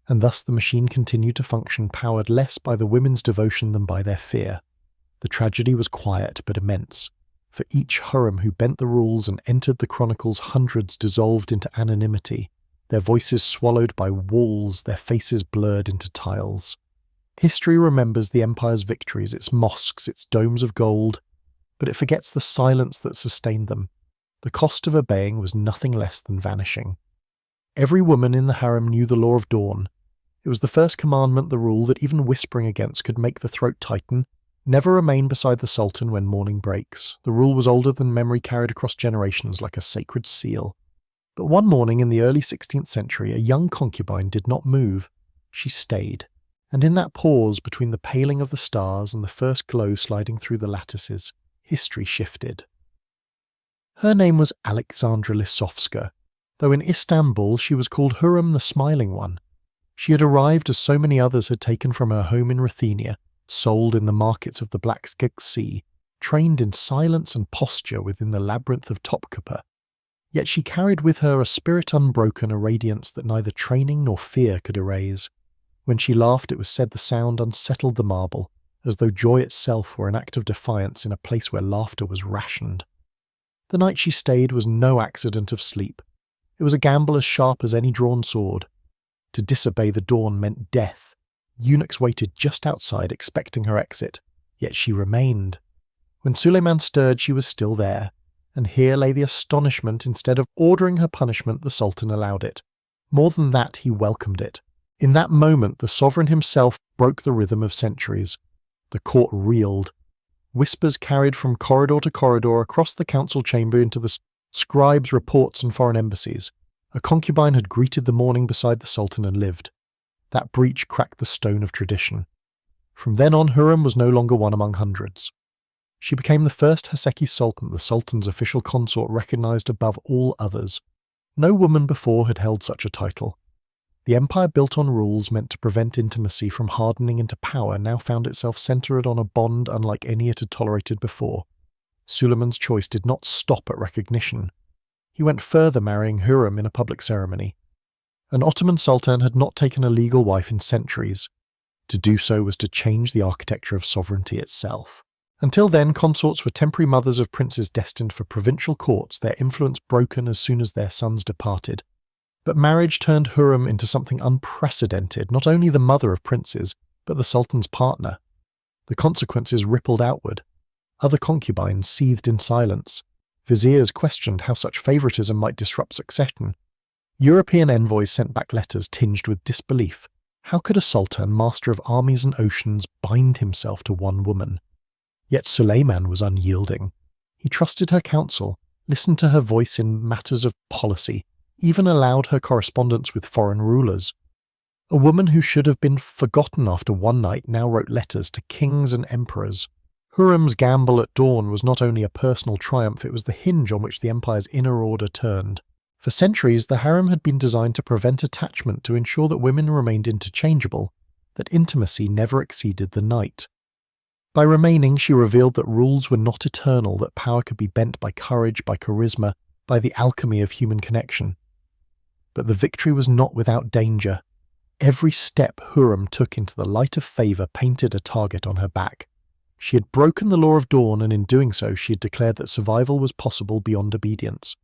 Speaker 1: And thus the machine continued to function, powered less by the women's devotion than by their fear. The tragedy was quiet but immense. For each harem who bent the rules and entered the chronicles, hundreds dissolved into anonymity, their voices swallowed by walls, their faces blurred into tiles. History remembers the empire's victories, its mosques, its domes of gold, but it forgets the silence that sustained them. The cost of obeying was nothing less than vanishing. Every woman in the harem knew the law of dawn. It was the first commandment, the rule that even whispering against could make the throat tighten. Never remain beside the sultan when morning breaks. The rule was older than memory, carried across generations like a sacred seal. But one morning in the early 16th century, a young concubine did not move. She stayed. And in that pause between the paling of the stars and the first glow sliding through the lattices, history shifted. Her name was Alexandra Lisovska, though in Istanbul she was called Hurrem the Smiling One. She had arrived as so many others had taken from her home in Ruthenia, sold in the markets of the Black Sea, trained in silence and posture within the labyrinth of Topkapi. Yet she carried with her a spirit unbroken, a radiance that neither training nor fear could erase. When she laughed, it was said the sound unsettled the marble, as though joy itself were an act of defiance in a place where laughter was rationed. The night she stayed was no accident of sleep. It was a gamble as sharp as any drawn sword. To disobey the dawn meant death. Eunuchs waited just outside, expecting her exit, yet she remained. When Suleiman stirred, she was still there, and here lay the astonishment. Instead of ordering her punishment, the Sultan allowed it. More than that, he welcomed it. In that moment, the sovereign himself broke the rhythm of centuries. The court reeled. Whispers carried from corridor to corridor across the council chamber into the scribes' reports and foreign embassies. A concubine had greeted the morning beside the Sultan and lived. That breach cracked the stone of tradition. From then on, Hurrem was no longer one among hundreds. She became the first Haseki Sultan, the Sultan's official consort recognized above all others. No woman before had held such a title. The empire built on rules meant to prevent intimacy from hardening into power now found itself centered on a bond unlike any it had tolerated before. Suleiman's choice did not stop at recognition. He went further, marrying Hurrem in a public ceremony. An Ottoman sultan had not taken a legal wife in centuries. To do so was to change the architecture of sovereignty itself. Until then, consorts were temporary mothers of princes destined for provincial courts, their influence broken as soon as their sons departed. But marriage turned Hurrem into something unprecedented, not only the mother of princes, but the sultan's partner. The consequences rippled outward. Other concubines seethed in silence. Viziers questioned how such favoritism might disrupt succession. European envoys sent back letters tinged with disbelief. How could a sultan, master of armies and oceans, bind himself to one woman? Yet Suleiman was unyielding. He trusted her counsel, listened to her voice in matters of policy, even allowed her correspondence with foreign rulers. A woman who should have been forgotten after one night now wrote letters to kings and emperors. Hurrem's gamble at dawn was not only a personal triumph, it was the hinge on which the empire's inner order turned. For centuries, the harem had been designed to prevent attachment, to ensure that women remained interchangeable, that intimacy never exceeded the night. By remaining, she revealed that rules were not eternal, that power could be bent by courage, by charisma, by the alchemy of human connection. But the victory was not without danger. Every step Hurrem took into the light of favour painted a target on her back. She had broken the law of dawn, and in doing so she had declared that survival was possible beyond obedience.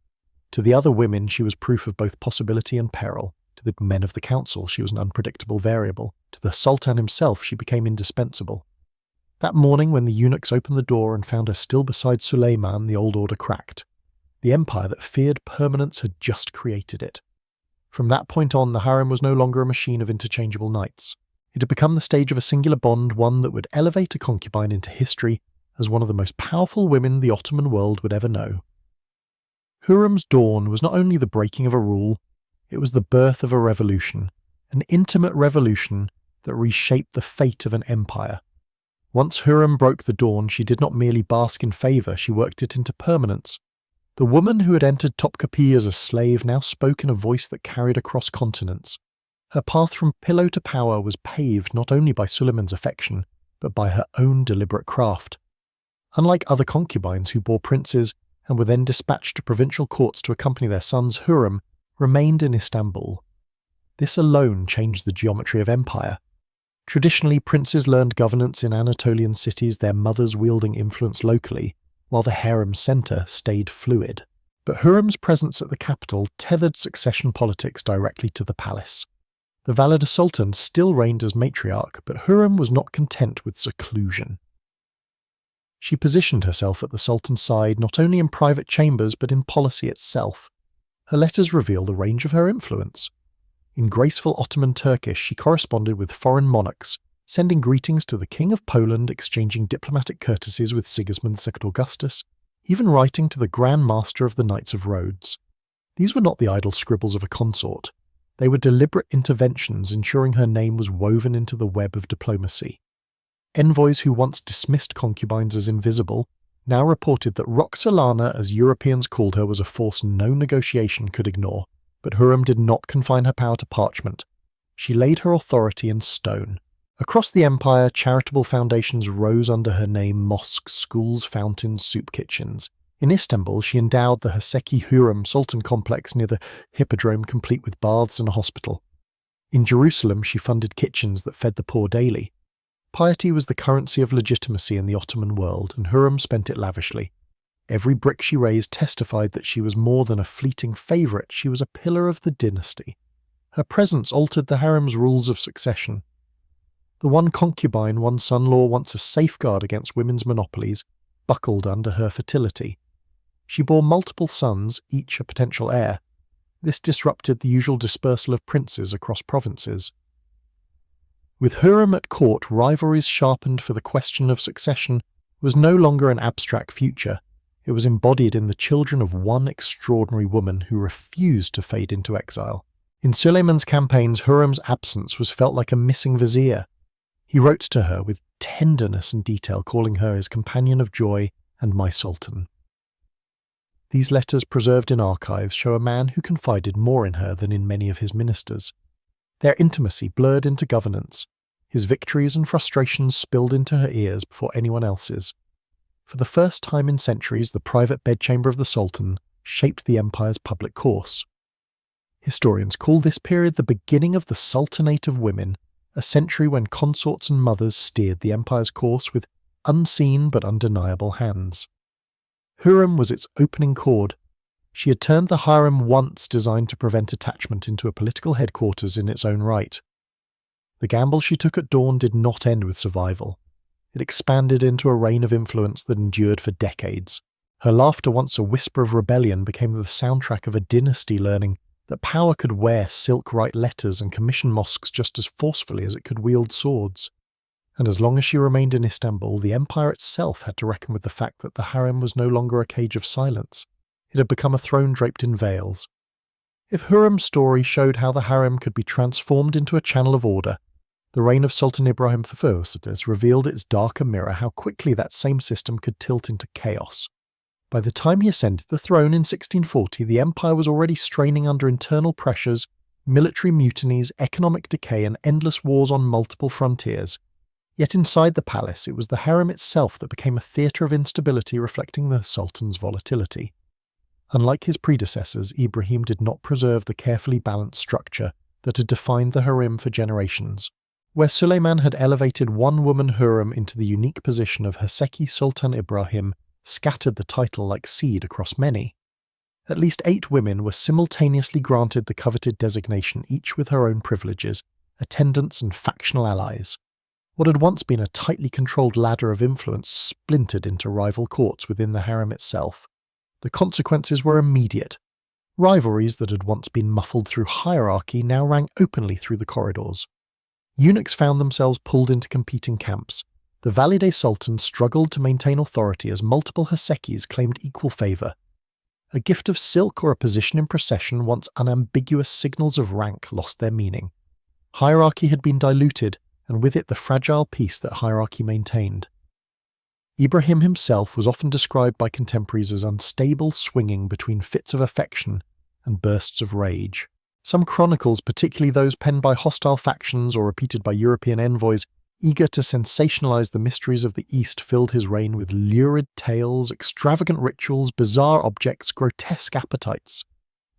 Speaker 1: To the other women she was proof of both possibility and peril. To the men of the council she was an unpredictable variable. To the Sultan himself she became indispensable. That morning, when the eunuchs opened the door and found her still beside Suleiman, the old order cracked. The empire that feared permanence had just created it. From that point on, the harem was no longer a machine of interchangeable knights. It had become the stage of a singular bond, one that would elevate a concubine into history as one of the most powerful women the Ottoman world would ever know. Hurrem's dawn was not only the breaking of a rule, it was the birth of a revolution, an intimate revolution that reshaped the fate of an empire. Once Hurrem broke the dawn, she did not merely bask in favour, she worked it into permanence. The woman who had entered Topkapi as a slave now spoke in a voice that carried across continents. Her path from pillow to power was paved not only by Suleiman's affection, but by her own deliberate craft. Unlike other concubines who bore princes and were then dispatched to provincial courts to accompany their sons, Hurrem remained in Istanbul. This alone changed the geometry of empire. Traditionally, princes learned governance in Anatolian cities, their mothers wielding influence locally, while the harem's centre stayed fluid. But Hurrem's presence at the capital tethered succession politics directly to the palace. The Valide Sultan still reigned as matriarch, but Hurrem was not content with seclusion. She positioned herself at the Sultan's side not only in private chambers but in policy itself. Her letters reveal the range of her influence. In graceful Ottoman Turkish, she corresponded with foreign monarchs, sending greetings to the King of Poland, exchanging diplomatic courtesies with Sigismund II Augustus, even writing to the Grand Master of the Knights of Rhodes. These were not the idle scribbles of a consort. They were deliberate interventions ensuring her name was woven into the web of diplomacy. Envoys who once dismissed concubines as invisible now reported that Roxolana, as Europeans called her, was a force no negotiation could ignore. But Hurrem did not confine her power to parchment. She laid her authority in stone. Across the empire, charitable foundations rose under her name: mosques, schools, fountains, soup kitchens. In Istanbul, she endowed the Haseki Hurrem Sultan complex near the hippodrome, complete with baths and a hospital. In Jerusalem, she funded kitchens that fed the poor daily. Piety was the currency of legitimacy in the Ottoman world, and Hurrem spent it lavishly. Every brick she raised testified that she was more than a fleeting favourite, she was a pillar of the dynasty. Her presence altered the harem's rules of succession. The one concubine, one son-in-law, once a safeguard against women's monopolies, buckled under her fertility. She bore multiple sons, each a potential heir. This disrupted the usual dispersal of princes across provinces. With Hurrem at court, rivalries sharpened for the question of succession was no longer an abstract future. It was embodied in the children of one extraordinary woman who refused to fade into exile. In Suleiman's campaigns, Hurrem's absence was felt like a missing vizier. He wrote to her with tenderness and detail, calling her his companion of joy and my sultan. These letters, preserved in archives, show a man who confided more in her than in many of his ministers. Their intimacy blurred into governance. His victories and frustrations spilled into her ears before anyone else's. For the first time in centuries, the private bedchamber of the Sultan shaped the empire's public course. Historians call this period the beginning of the Sultanate of Women, a century when consorts and mothers steered the empire's course with unseen but undeniable hands. Hurrem was its opening chord. She had turned the harem once designed to prevent attachment into a political headquarters in its own right. The gamble she took at dawn did not end with survival. It expanded into a reign of influence that endured for decades. Her laughter, once a whisper of rebellion, became the soundtrack of a dynasty learning that power could wear silk write letters and commission mosques just as forcefully as it could wield swords. And as long as she remained in Istanbul, the empire itself had to reckon with the fact that the harem was no longer a cage of silence. It had become a throne draped in veils. If Hurrem's story showed how the harem could be transformed into a channel of order, the reign of Sultan Ibrahim I revealed its darker mirror how quickly that same system could tilt into chaos. By the time he ascended the throne in 1640, the empire was already straining under internal pressures, military mutinies, economic decay, and endless wars on multiple frontiers. Yet inside the palace, it was the harem itself that became a theatre of instability reflecting the sultan's volatility. Unlike his predecessors, Ibrahim did not preserve the carefully balanced structure that had defined the harem for generations. Where Suleiman had elevated one-woman Hurrem into the unique position of Haseki Sultan Ibrahim scattered the title like seed across many. At least 8 women were simultaneously granted the coveted designation, each with her own privileges, attendants and factional allies. What had once been a tightly controlled ladder of influence splintered into rival courts within the harem itself. The consequences were immediate. Rivalries that had once been muffled through hierarchy now rang openly through the corridors. Eunuchs found themselves pulled into competing camps. The Valide Sultan struggled to maintain authority as multiple Hasekis claimed equal favour. A gift of silk or a position in procession, once unambiguous signals of rank, lost their meaning. Hierarchy had been diluted, and with it the fragile peace that hierarchy maintained. Ibrahim himself was often described by contemporaries as unstable, swinging between fits of affection and bursts of rage. Some chronicles, particularly those penned by hostile factions or repeated by European envoys, eager to sensationalize the mysteries of the East, filled his reign with lurid tales, extravagant rituals, bizarre objects, grotesque appetites.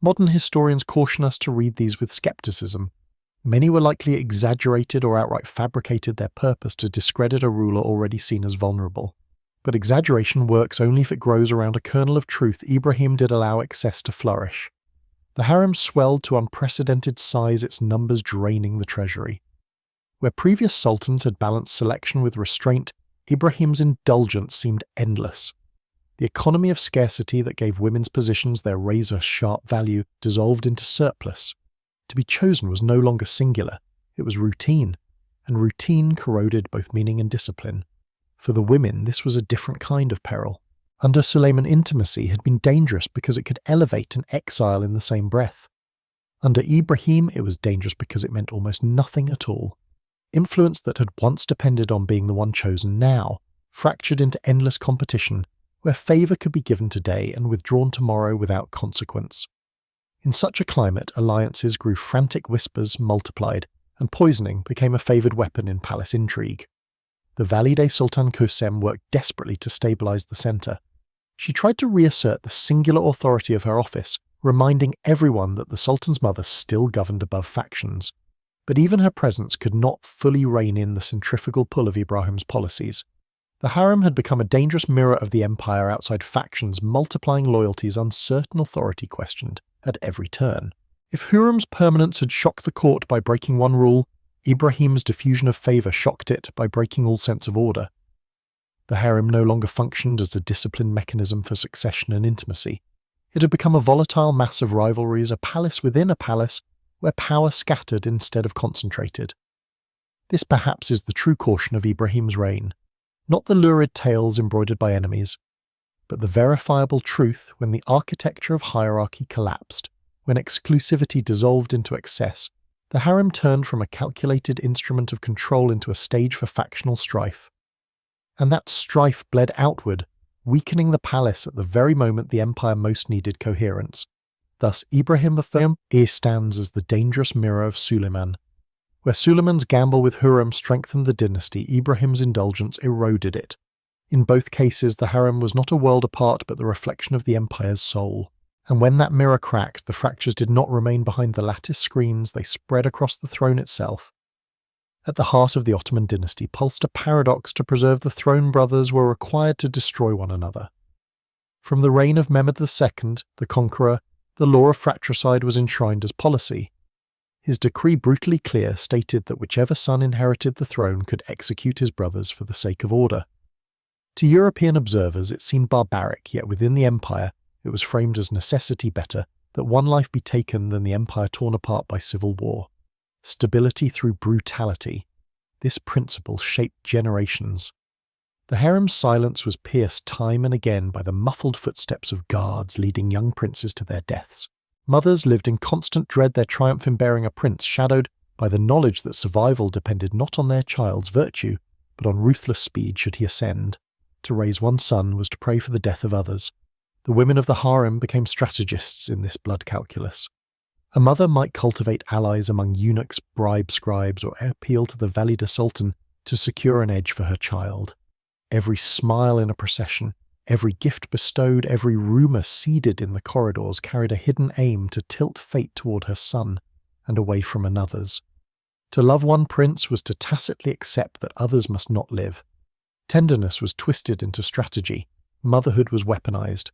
Speaker 1: Modern historians caution us to read these with skepticism. Many were likely exaggerated or outright fabricated their purpose to discredit a ruler already seen as vulnerable. But exaggeration works only if it grows around a kernel of truth. Ibrahim did allow excess to flourish. The harem swelled to unprecedented size, its numbers draining the treasury. Where previous sultans had balanced selection with restraint, Ibrahim's indulgence seemed endless. The economy of scarcity that gave women's positions their razor-sharp value dissolved into surplus. To be chosen was no longer singular, it was routine, and routine corroded both meaning and discipline. For the women, this was a different kind of peril. Under Suleiman, intimacy had been dangerous because it could elevate and exile in the same breath. Under Ibrahim, it was dangerous because it meant almost nothing at all. Influence that had once depended on being the one chosen now fractured into endless competition, where favour could be given today and withdrawn tomorrow without consequence. In such a climate, alliances grew frantic whispers multiplied, and poisoning became a favoured weapon in palace intrigue. The valide Sultan Kösem worked desperately to stabilise the centre. She tried to reassert the singular authority of her office, reminding everyone that the Sultan's mother still governed above factions. But even her presence could not fully rein in the centrifugal pull of Ibrahim's policies. The harem had become a dangerous mirror of the empire outside factions, multiplying loyalties, uncertain authority questioned at every turn. If Hurrem's permanence had shocked the court by breaking one rule, Ibrahim's diffusion of favour shocked it by breaking all sense of order. The harem no longer functioned as a disciplined mechanism for succession and intimacy. It had become a volatile mass of rivalries, a palace within a palace, where power scattered instead of concentrated. This perhaps is the true caution of Ibrahim's reign, not the lurid tales embroidered by enemies, but the verifiable truth when the architecture of hierarchy collapsed, when exclusivity dissolved into excess. The harem turned from a calculated instrument of control into a stage for factional strife. And that strife bled outward, weakening the palace at the very moment the empire most needed coherence. Thus, Ibrahim III stands as the dangerous mirror of Suleiman. Where Suleiman's gamble with Hurrem strengthened the dynasty, Ibrahim's indulgence eroded it. In both cases, the harem was not a world apart but the reflection of the empire's soul. And when that mirror cracked, the fractures did not remain behind the lattice screens, they spread across the throne itself. At the heart of the Ottoman dynasty pulsed a paradox. To preserve the throne, brothers were required to destroy one another. From the reign of Mehmed II, the conqueror, the law of fratricide was enshrined as policy. His decree, brutally clear, stated that whichever son inherited the throne could execute his brothers for the sake of order. To European observers it seemed barbaric, yet within the empire it was framed as necessity better that one life be taken than the empire torn apart by civil war. Stability through brutality. This principle shaped generations. The harem's silence was pierced time and again by the muffled footsteps of guards leading young princes to their deaths. Mothers lived in constant dread, their triumph in bearing a prince shadowed by the knowledge that survival depended not on their child's virtue, but on ruthless speed should he ascend. To raise one son was to pray for the death of others. The women of the harem became strategists in this blood calculus. A mother might cultivate allies among eunuchs, bribe scribes, or appeal to the valide sultan to secure an edge for her child. Every smile in a procession, every gift bestowed, every rumour seeded in the corridors carried a hidden aim to tilt fate toward her son and away from another's. To love one prince was to tacitly accept that others must not live. Tenderness was twisted into strategy. Motherhood was weaponized.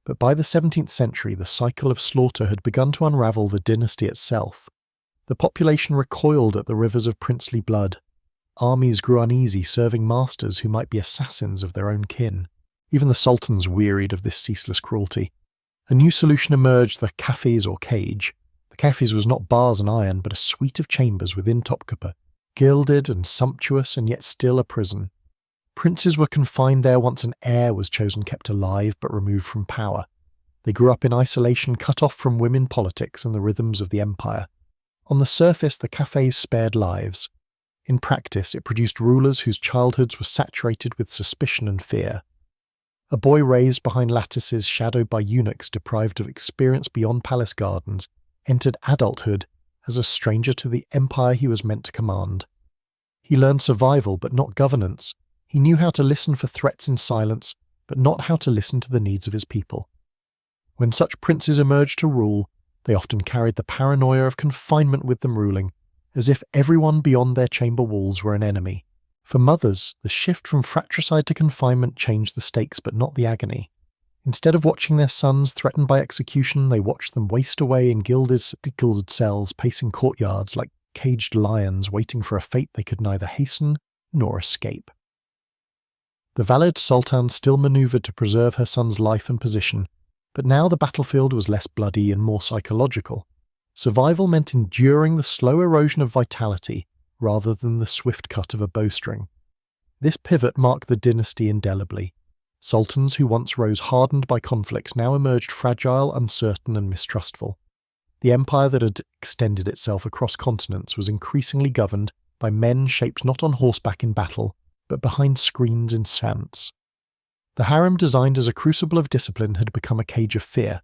Speaker 1: But by the 17th century, the cycle of slaughter had begun to unravel the dynasty itself. The population recoiled at the rivers of princely blood. Armies grew uneasy, serving masters who might be assassins of their own kin. Even the sultans wearied of this ceaseless cruelty. A new solution emerged, the cafes or cage. The cafes was not bars and iron, but a suite of chambers within Topkapi, gilded and sumptuous and yet still a prison. Princes were confined there once an heir was chosen, kept alive but removed from power. They grew up in isolation, cut off from women politics and the rhythms of the empire. On the surface, the cafes spared lives. In practice, it produced rulers whose childhoods were saturated with suspicion and fear. A boy raised behind lattices, shadowed by eunuchs deprived of experience beyond palace gardens, entered adulthood as a stranger to the empire he was meant to command. He learned survival but not governance. He knew how to listen for threats in silence, but not how to listen to the needs of his people. When such princes emerged to rule, they often carried the paranoia of confinement with them ruling, as if everyone beyond their chamber walls were an enemy. For mothers, the shift from fratricide to confinement changed the stakes but not the agony. Instead of watching their sons threatened by execution, they watched them waste away in gilded cells, pacing courtyards like caged lions waiting for a fate they could neither hasten nor escape. The valid sultan still maneuvered to preserve her son's life and position, but now the battlefield was less bloody and more psychological. Survival meant enduring the slow erosion of vitality rather than the swift cut of a bowstring. This pivot marked the dynasty indelibly. Sultans who once rose hardened by conflict now emerged fragile, uncertain, and mistrustful. The empire that had extended itself across continents was increasingly governed by men shaped not on horseback in battle, but behind screens in science. The harem, designed as a crucible of discipline, had become a cage of fear.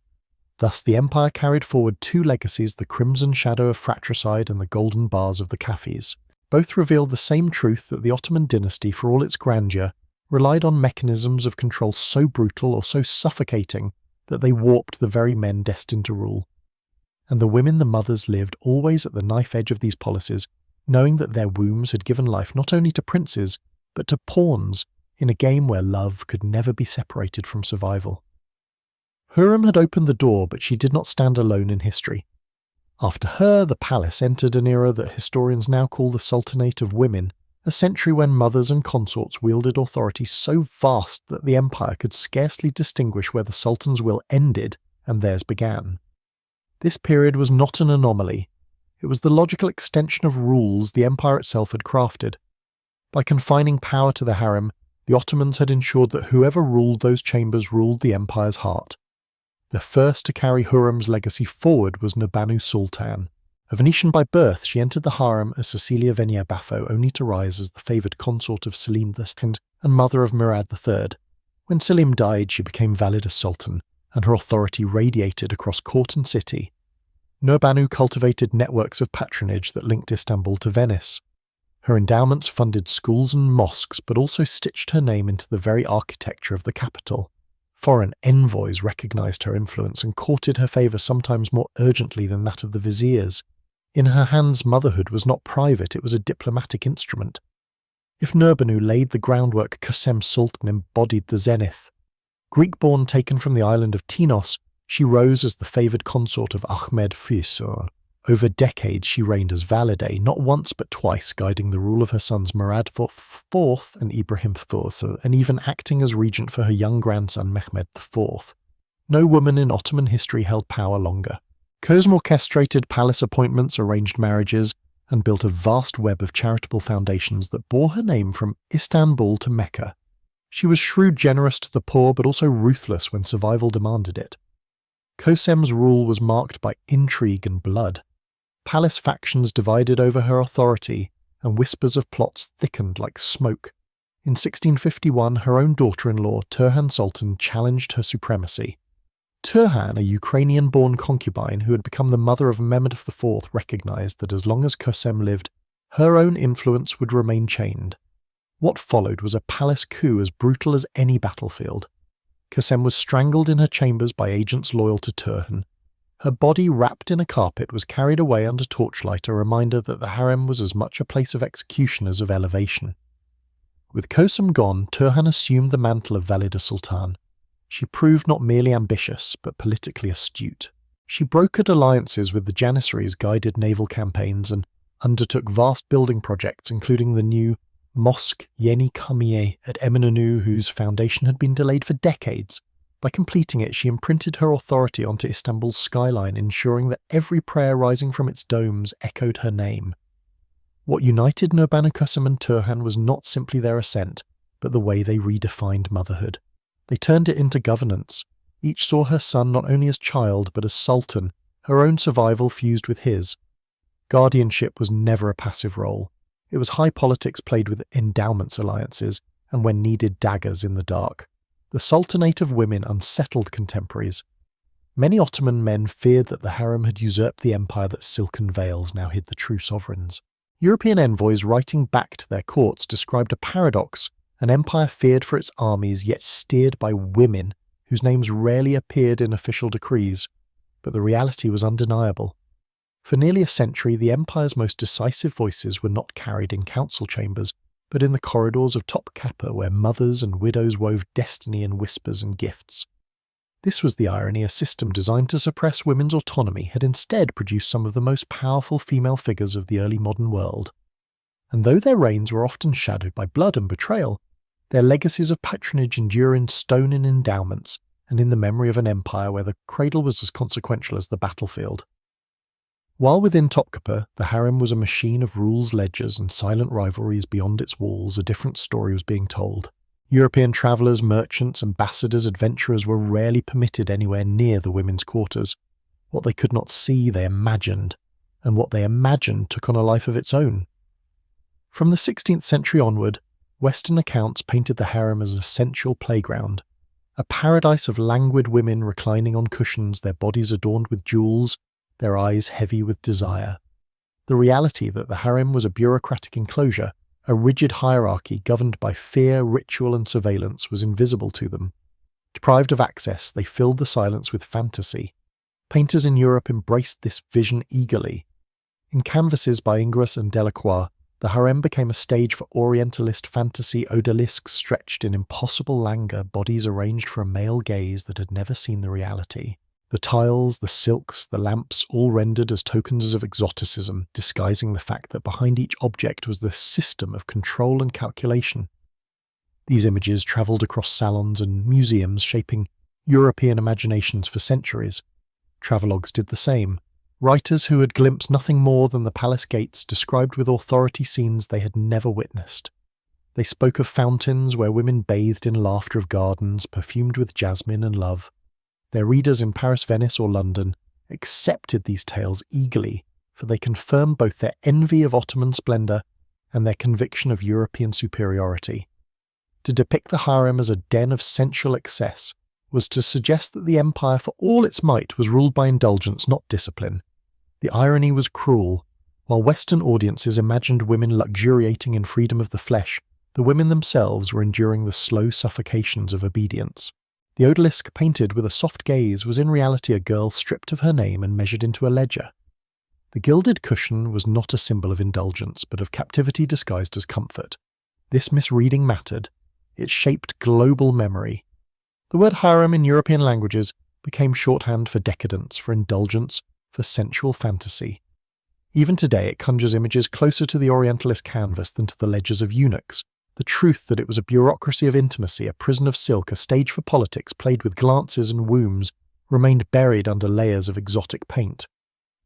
Speaker 1: Thus the empire carried forward two legacies: the crimson shadow of fratricide and the golden bars of the Kafis. Both revealed the same truth, that the Ottoman dynasty, for all its grandeur, relied on mechanisms of control so brutal or so suffocating that they warped the very men destined to rule. And the women, the mothers, lived always at the knife edge of these policies, knowing that their wombs had given life not only to princes, but to pawns in a game where love could never be separated from survival. Hurrem had opened the door, but she did not stand alone in history. After her, the palace entered an era that historians now call the Sultanate of Women, a century when mothers and consorts wielded authority so vast that the empire could scarcely distinguish where the sultan's will ended and theirs began. This period was not an anomaly. It was the logical extension of rules the empire itself had crafted. By confining power to the harem, the Ottomans had ensured that whoever ruled those chambers ruled the empire's heart. The first to carry Hurrem's legacy forward was Nurbanu Sultan. A Venetian by birth, she entered the harem as Cecilia Venia Baffo, only to rise as the favoured consort of Selim II and mother of Murad III. When Selim died, she became valid as sultan, and her authority radiated across court and city. Nurbanu cultivated networks of patronage that linked Istanbul to Venice. Her endowments funded schools and mosques, but also stitched her name into the very architecture of the capital. Foreign envoys recognised her influence and courted her favour sometimes more urgently than that of the viziers. In her hands, motherhood was not private, it was a diplomatic instrument. If Nurbanu laid the groundwork, Kösem Sultan embodied the zenith. Greek-born, taken from the island of Tinos, she rose as the favoured consort of Ahmed Fisur. Over decades she reigned as valide, not once but twice, guiding the rule of her sons Murad IV and Ibrahim IV, and even acting as regent for her young grandson Mehmed IV. No woman in Ottoman history held power longer. Kösem orchestrated palace appointments, arranged marriages, and built a vast web of charitable foundations that bore her name from Istanbul to Mecca. She was shrewd, generous to the poor, but also ruthless when survival demanded it. Kösem's rule was marked by intrigue and blood. Palace factions divided over her authority, and whispers of plots thickened like smoke. In 1651, her own daughter-in-law, Turhan Sultan, challenged her supremacy. Turhan, a Ukrainian-born concubine who had become the mother of Mehmed IV, recognised that as long as Kösem lived, her own influence would remain chained. What followed was a palace coup as brutal as any battlefield. Kösem was strangled in her chambers by agents loyal to Turhan. Her body, wrapped in a carpet, was carried away under torchlight, a reminder that the harem was as much a place of execution as of elevation. With Kösem gone, Turhan assumed the mantle of Valide Sultan. She proved not merely ambitious, but politically astute. She brokered alliances with the Janissaries, guided naval campaigns, and undertook vast building projects, including the new Mosque Yeni Kamiye at Eminönü, whose foundation had been delayed for decades. By completing it, she imprinted her authority onto Istanbul's skyline, ensuring that every prayer rising from its domes echoed her name. What united Nurbanu Kösem and Turhan was not simply their ascent, but the way they redefined motherhood. They turned it into governance. Each saw her son not only as child, but as sultan, her own survival fused with his. Guardianship was never a passive role. It was high politics played with endowments alliances, and when needed, daggers in the dark. The Sultanate of Women unsettled contemporaries. Many Ottoman men feared that the harem had usurped the empire that silken veils now hid the true sovereigns. European envoys writing back to their courts described a paradox: an empire feared for its armies, yet steered by women whose names rarely appeared in official decrees. But the reality was undeniable. For nearly a century, the empire's most decisive voices were not carried in council chambers, but in the corridors of Topkapi where mothers and widows wove destiny in whispers and gifts. This was the irony: a system designed to suppress women's autonomy had instead produced some of the most powerful female figures of the early modern world. And though their reigns were often shadowed by blood and betrayal, their legacies of patronage endure in stone and endowments, and in the memory of an empire where the cradle was as consequential as the battlefield. While within Topkapi, the harem was a machine of rules, ledgers, and silent rivalries beyond its walls, a different story was being told. European travellers, merchants, ambassadors, adventurers were rarely permitted anywhere near the women's quarters. What they could not see, they imagined, and what they imagined took on a life of its own. From the 16th century onward, Western accounts painted the harem as a sensual playground, a paradise of languid women reclining on cushions, their bodies adorned with jewels, their eyes heavy with desire. The reality that the harem was a bureaucratic enclosure, a rigid hierarchy governed by fear, ritual, and surveillance, was invisible to them. Deprived of access, they filled the silence with fantasy. Painters in Europe embraced this vision eagerly. In canvases by Ingres and Delacroix, the harem became a stage for Orientalist fantasy, odalisques stretched in impossible languor, bodies arranged for a male gaze that had never seen the reality. The tiles, the silks, the lamps, all rendered as tokens of exoticism, disguising the fact that behind each object was the system of control and calculation. These images travelled across salons and museums, shaping European imaginations for centuries. Travelogues did the same. Writers who had glimpsed nothing more than the palace gates described with authority scenes they had never witnessed. They spoke of fountains where women bathed in laughter, of gardens perfumed with jasmine and love. Their readers in Paris, Venice, or London accepted these tales eagerly, for they confirmed both their envy of Ottoman splendour and their conviction of European superiority. To depict the harem as a den of sensual excess was to suggest that the empire, for all its might, was ruled by indulgence, not discipline. The irony was cruel. While Western audiences imagined women luxuriating in freedom of the flesh, the women themselves were enduring the slow suffocations of obedience. The odalisque painted with a soft gaze was in reality a girl stripped of her name and measured into a ledger. The gilded cushion was not a symbol of indulgence, but of captivity disguised as comfort. This misreading mattered. It shaped global memory. The word harem in European languages became shorthand for decadence, for indulgence, for sensual fantasy. Even today it conjures images closer to the Orientalist canvas than to the ledgers of eunuchs. The truth that it was a bureaucracy of intimacy, a prison of silk, a stage for politics played with glances and wombs, remained buried under layers of exotic paint.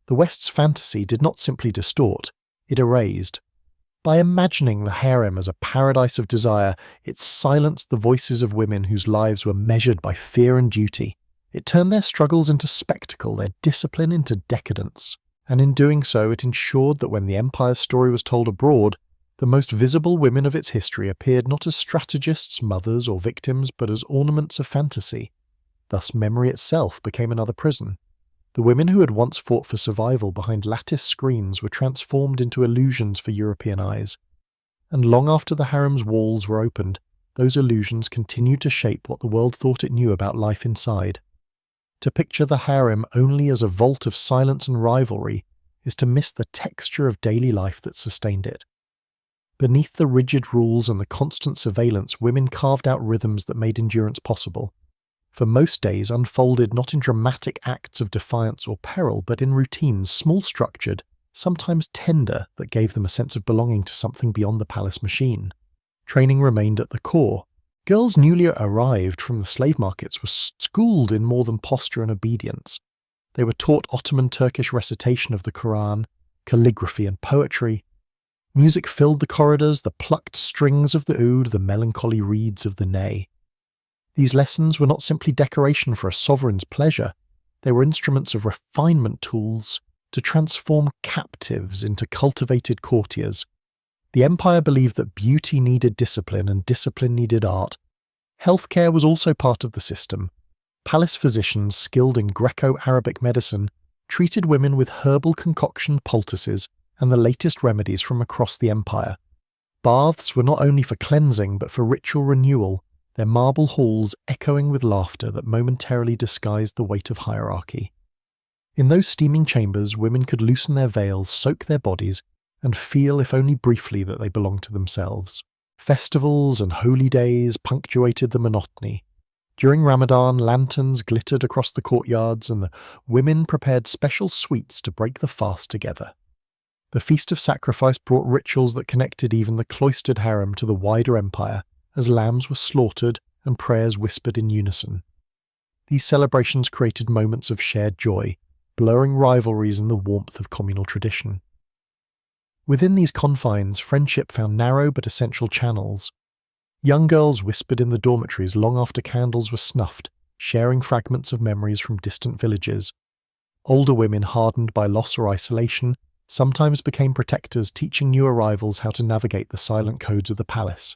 Speaker 1: The West's fantasy did not simply distort, it erased. By imagining the harem as a paradise of desire, it silenced the voices of women whose lives were measured by fear and duty. It turned their struggles into spectacle, their discipline into decadence. And in doing so, it ensured that when the empire's story was told abroad, the most visible women of its history appeared not as strategists, mothers, or victims, but as ornaments of fantasy. Thus memory itself became another prison. The women who had once fought for survival behind lattice screens were transformed into illusions for European eyes. And long after the harem's walls were opened, those illusions continued to shape what the world thought it knew about life inside. To picture the harem only as a vault of silence and rivalry is to miss the texture of daily life that sustained it. Beneath the rigid rules and the constant surveillance, women carved out rhythms that made endurance possible. For most days unfolded not in dramatic acts of defiance or peril, but in routines, small-structured, sometimes tender, that gave them a sense of belonging to something beyond the palace machine. Training remained at the core. Girls newly arrived from the slave markets were schooled in more than posture and obedience. They were taught Ottoman Turkish recitation of the Quran, calligraphy and poetry. Music filled the corridors, the plucked strings of the oud, the melancholy reeds of the ney. These lessons were not simply decoration for a sovereign's pleasure, they were instruments of refinement, tools to transform captives into cultivated courtiers. The empire believed that beauty needed discipline and discipline needed art. Healthcare was also part of the system. Palace physicians skilled in Greco-Arabic medicine treated women with herbal concoction poultices and the latest remedies from across the empire. Baths were not only for cleansing but for ritual renewal, their marble halls echoing with laughter that momentarily disguised the weight of hierarchy. In those steaming chambers, women could loosen their veils, soak their bodies, and feel, if only briefly, that they belonged to themselves. Festivals and holy days punctuated the monotony. During Ramadan, lanterns glittered across the courtyards and the women prepared special sweets to break the fast together. The Feast of Sacrifice brought rituals that connected even the cloistered harem to the wider empire, as lambs were slaughtered and prayers whispered in unison. These celebrations created moments of shared joy, blurring rivalries in the warmth of communal tradition. Within these confines, friendship found narrow but essential channels. Young girls whispered in the dormitories long after candles were snuffed, sharing fragments of memories from distant villages. Older women hardened by loss or isolation sometimes became protectors, teaching new arrivals how to navigate the silent codes of the palace.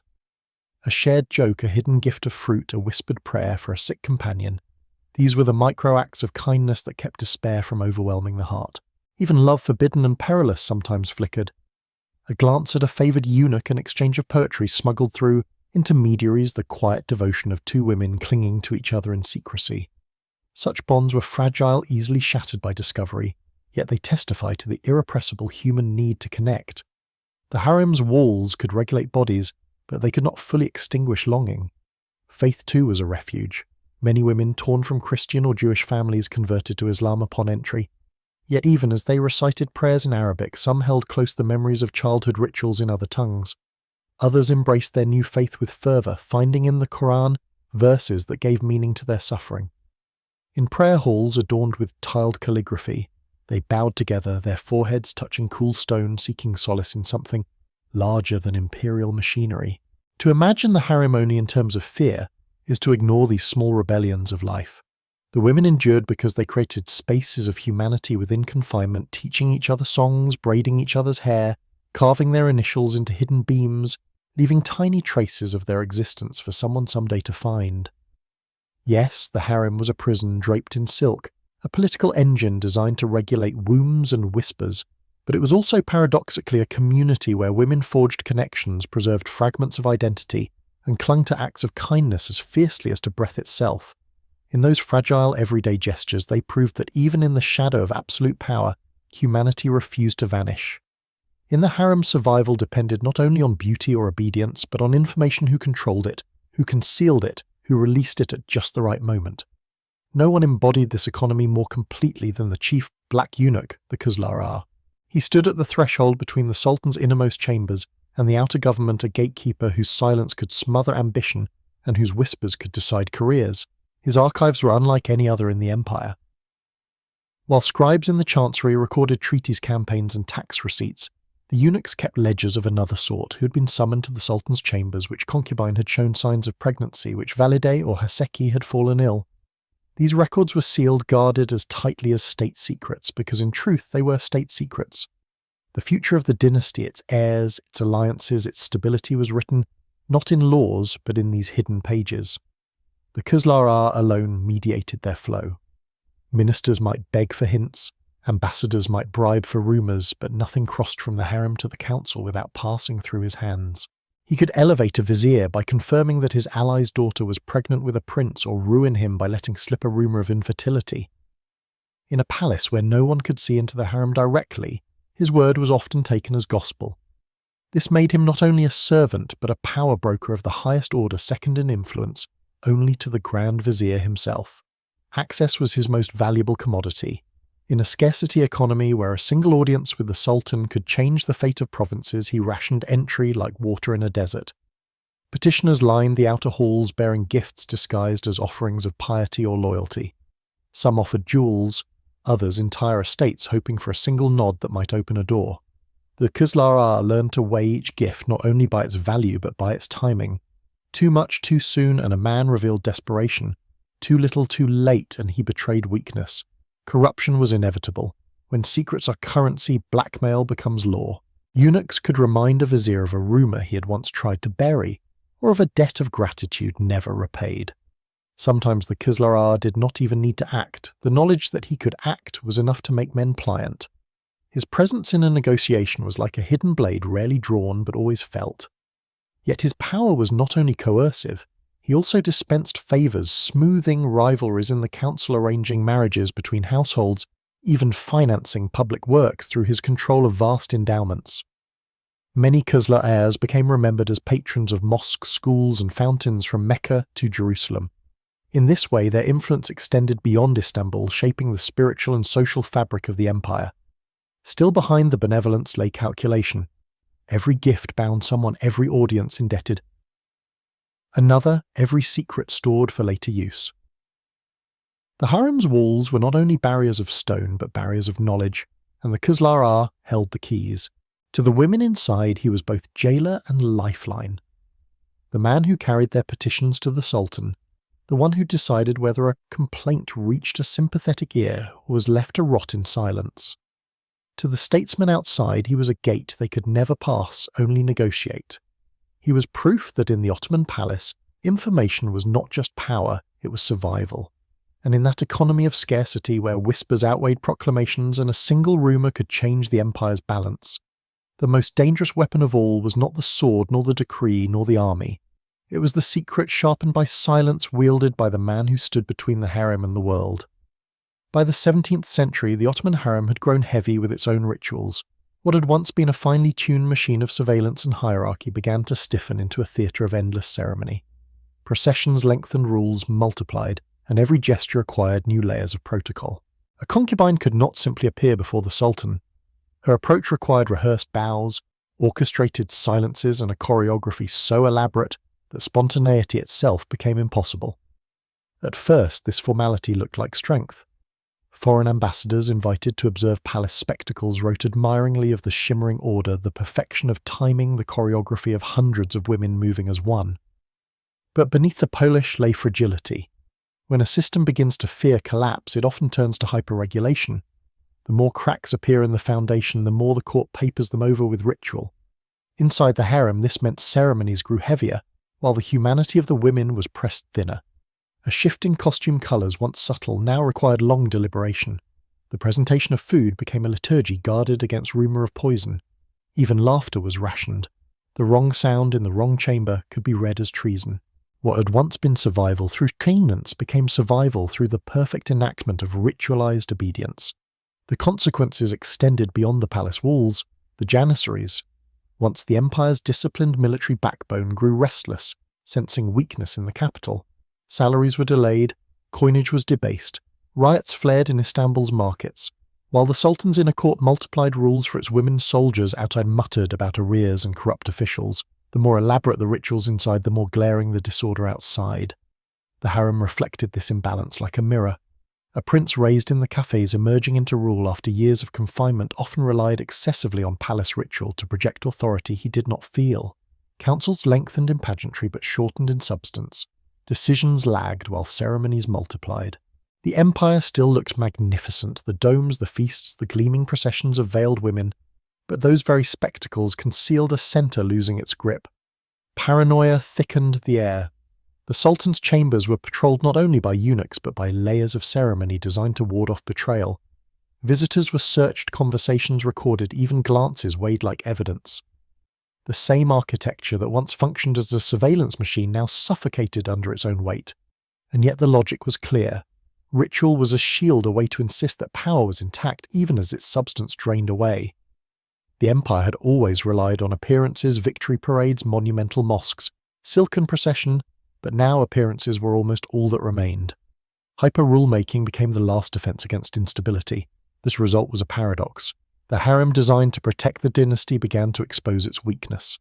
Speaker 1: A shared joke, a hidden gift of fruit, a whispered prayer for a sick companion. These were the micro acts of kindness that kept despair from overwhelming the heart. Even love forbidden and perilous sometimes flickered. A glance at a favoured eunuch, an exchange of poetry smuggled through, intermediaries, the quiet devotion of two women clinging to each other in secrecy. Such bonds were fragile, easily shattered by discovery, yet they testify to the irrepressible human need to connect. The harem's walls could regulate bodies, but they could not fully extinguish longing. Faith too was a refuge. Many women torn from Christian or Jewish families converted to Islam upon entry. Yet even as they recited prayers in Arabic, some held close the memories of childhood rituals in other tongues. Others embraced their new faith with fervour, finding in the Quran verses that gave meaning to their suffering. In prayer halls adorned with tiled calligraphy, they bowed together, their foreheads touching cool stone, seeking solace in something larger than imperial machinery. To imagine the harem only in terms of fear is to ignore these small rebellions of life. The women endured because they created spaces of humanity within confinement, teaching each other songs, braiding each other's hair, carving their initials into hidden beams, leaving tiny traces of their existence for someone someday to find. Yes, the harem was a prison draped in silk, a political engine designed to regulate wombs and whispers, but it was also paradoxically a community where women forged connections, preserved fragments of identity, and clung to acts of kindness as fiercely as to breath itself. In those fragile everyday gestures, they proved that even in the shadow of absolute power, humanity refused to vanish. In the harem's survival depended not only on beauty or obedience, but on information: who controlled it, who concealed it, who released it at just the right moment. No one embodied this economy more completely than the chief black eunuch, the Quzlar. He stood at the threshold between the sultan's innermost chambers and the outer government, a gatekeeper whose silence could smother ambition and whose whispers could decide careers. His archives were unlike any other in the empire. While scribes in the chancery recorded treaties, campaigns, and tax receipts, the eunuchs kept ledgers of another sort, who had been summoned to the sultan's chambers, which concubine had shown signs of pregnancy, which valide or haseki had fallen ill. These records were sealed, guarded as tightly as state secrets, because in truth they were state secrets. The future of the dynasty, its heirs, its alliances, its stability was written not in laws, but in these hidden pages. The Quzlar alone mediated their flow. Ministers might beg for hints, ambassadors might bribe for rumours, but nothing crossed from the harem to the council without passing through his hands. He could elevate a vizier by confirming that his ally's daughter was pregnant with a prince, or ruin him by letting slip a rumour of infertility. In a palace where no one could see into the harem directly, his word was often taken as gospel. This made him not only a servant, but a power broker of the highest order, second in influence only to the Grand Vizier himself. Access was his most valuable commodity. In a scarcity economy where a single audience with the Sultan could change the fate of provinces, he rationed entry like water in a desert. Petitioners lined the outer halls bearing gifts disguised as offerings of piety or loyalty. Some offered jewels, others entire estates, hoping for a single nod that might open a door. The Quzlar learned to weigh each gift not only by its value but by its timing. Too much too soon and a man revealed desperation. Too little too late and he betrayed weakness. Corruption was inevitable. When secrets are currency, blackmail becomes law. Eunuchs could remind a vizier of a rumour he had once tried to bury, or of a debt of gratitude never repaid. Sometimes the Quzlar did not even need to act. The knowledge that he could act was enough to make men pliant. His presence in a negotiation was like a hidden blade, rarely drawn but always felt. Yet his power was not only coercive, he also dispensed favours, smoothing rivalries in the council, arranging marriages between households, even financing public works through his control of vast endowments. Many Khuzla heirs became remembered as patrons of mosques, schools, and fountains from Mecca to Jerusalem. In this way, their influence extended beyond Istanbul, shaping the spiritual and social fabric of the empire. Still behind the benevolence lay calculation. Every gift bound someone, every audience indebted. Another, every secret stored for later use. The harem's walls were not only barriers of stone, but barriers of knowledge, and the Khuzla Agha held the keys. To the women inside, he was both jailer and lifeline. The man who carried their petitions to the Sultan, the one who decided whether a complaint reached a sympathetic ear or was left to rot in silence. To the statesmen outside, he was a gate they could never pass, only negotiate. He was proof that in the Ottoman palace, information was not just power, it was survival. And in that economy of scarcity where whispers outweighed proclamations and a single rumour could change the empire's balance, the most dangerous weapon of all was not the sword, nor the decree, nor the army. It was the secret sharpened by silence wielded by the man who stood between the harem and the world. By the 17th century, the Ottoman harem had grown heavy with its own rituals. What had once been a finely tuned machine of surveillance and hierarchy began to stiffen into a theatre of endless ceremony. Processions lengthened, rules multiplied, and every gesture acquired new layers of protocol. A concubine could not simply appear before the Sultan. Her approach required rehearsed bows, orchestrated silences, and a choreography so elaborate that spontaneity itself became impossible. At first, this formality looked like strength. Foreign ambassadors invited to observe palace spectacles wrote admiringly of the shimmering order, the perfection of timing, the choreography of hundreds of women moving as one. But beneath the polish lay fragility. When a system begins to fear collapse, it often turns to hyperregulation. The more cracks appear in the foundation, the more the court papers them over with ritual. Inside the harem, this meant ceremonies grew heavier, while the humanity of the women was pressed thinner. A shift in costume colours, once subtle, now required long deliberation. The presentation of food became a liturgy guarded against rumour of poison. Even laughter was rationed. The wrong sound in the wrong chamber could be read as treason. What had once been survival through cleanness became survival through the perfect enactment of ritualized obedience. The consequences extended beyond the palace walls, the janissaries. Once the empire's disciplined military backbone grew restless, sensing weakness in the capital. Salaries were delayed, coinage was debased, riots flared in Istanbul's markets, while the Sultan's inner court multiplied rules for its women soldiers. Outside muttered about arrears and corrupt officials. The more elaborate the rituals inside, the more glaring the disorder outside. The harem reflected this imbalance like a mirror. A prince raised in the cafes emerging into rule after years of confinement often relied excessively on palace ritual to project authority he did not feel. Councils lengthened in pageantry but shortened in substance. Decisions lagged while ceremonies multiplied. The empire still looked magnificent, the domes, the feasts, the gleaming processions of veiled women, but those very spectacles concealed a centre losing its grip. Paranoia thickened the air. The Sultan's chambers were patrolled not only by eunuchs but by layers of ceremony designed to ward off betrayal. Visitors were searched, conversations recorded, even glances weighed like evidence. The same architecture that once functioned as a surveillance machine now suffocated under its own weight. And yet the logic was clear. Ritual was a shield, a way to insist that power was intact even as its substance drained away. The empire had always relied on appearances, victory parades, monumental mosques, silken procession, but now appearances were almost all that remained. Hyper-rulemaking became the last defense against instability. This result was a paradox. The harem designed to protect the dynasty began to expose its weakness.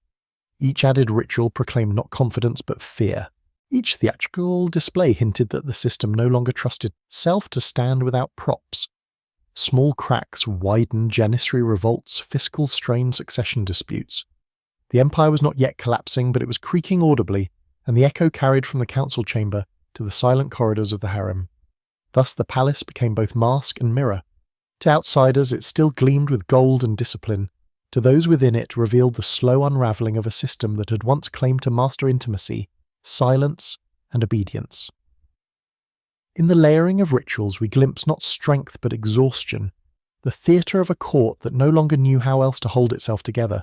Speaker 1: Each added ritual proclaimed not confidence but fear. Each theatrical display hinted that the system no longer trusted itself to stand without props. Small cracks widened, janissary revolts, fiscal strain, succession disputes. The empire was not yet collapsing, but it was creaking audibly, and the echo carried from the council chamber to the silent corridors of the harem. Thus the palace became both mask and mirror. To outsiders it still gleamed with gold and discipline. To those within it revealed the slow unravelling of a system that had once claimed to master intimacy, silence, and obedience. In the layering of rituals we glimpse not strength but exhaustion, the theatre of a court that no longer knew how else to hold itself together.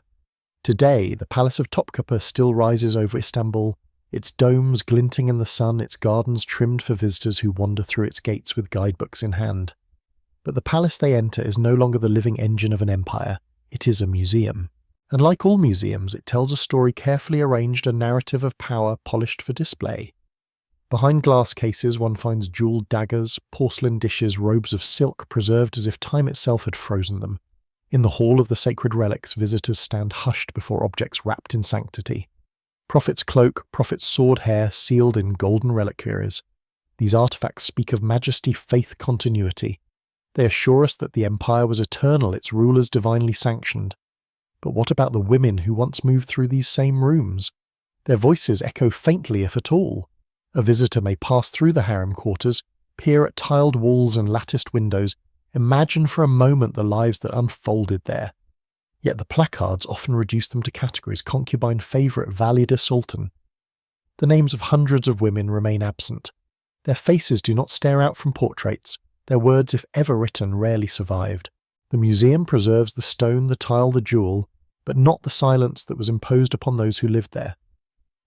Speaker 1: Today, the Palace of Topkapi still rises over Istanbul, its domes glinting in the sun, its gardens trimmed for visitors who wander through its gates with guidebooks in hand. But the palace they enter is no longer the living engine of an empire, it is a museum. And like all museums, it tells a story carefully arranged, a narrative of power polished for display. Behind glass cases one finds jewelled daggers, porcelain dishes, robes of silk preserved as if time itself had frozen them. In the hall of the sacred relics, visitors stand hushed before objects wrapped in sanctity. Prophet's cloak, prophet's sword hair, sealed in golden reliquaries. These artifacts speak of majesty, faith, continuity. They assure us that the empire was eternal, its rulers divinely sanctioned. But what about the women who once moved through these same rooms? Their voices echo faintly, if at all. A visitor may pass through the harem quarters, peer at tiled walls and latticed windows, imagine for a moment the lives that unfolded there. Yet the placards often reduce them to categories: concubine, favourite, valida, sultan. The names of hundreds of women remain absent. Their faces do not stare out from portraits. Their words, if ever written, rarely survived. The museum preserves the stone, the tile, the jewel, but not the silence that was imposed upon those who lived there.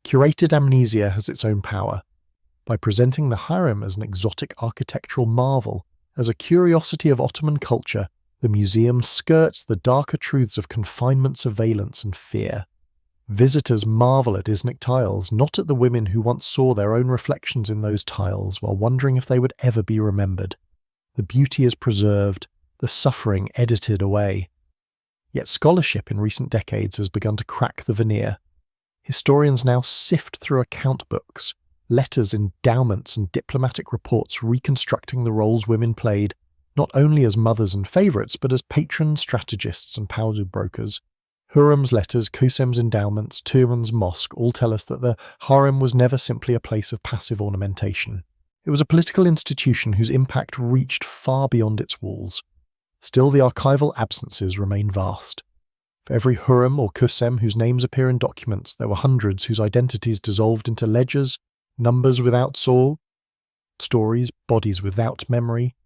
Speaker 1: Curated amnesia has its own power. By presenting the harem as an exotic architectural marvel, as a curiosity of Ottoman culture, the museum skirts the darker truths of confinement, surveillance, and fear. Visitors marvel at Iznik tiles, not at the women who once saw their own reflections in those tiles while wondering if they would ever be remembered. The beauty is preserved, the suffering edited away. Yet scholarship in recent decades has begun to crack the veneer. Historians now sift through account books, letters, endowments, and diplomatic reports reconstructing the roles women played, not only as mothers and favourites, but as patrons, strategists, and power brokers. Hurrem's letters, Qusem's endowments, Turan's mosque all tell us that the harem was never simply a place of passive ornamentation. It was a political institution whose impact reached far beyond its walls. Still, the archival absences remain vast. For every hurrem or Qusem whose names appear in documents, there were hundreds whose identities dissolved into ledgers, numbers without soul, stories, bodies without memory.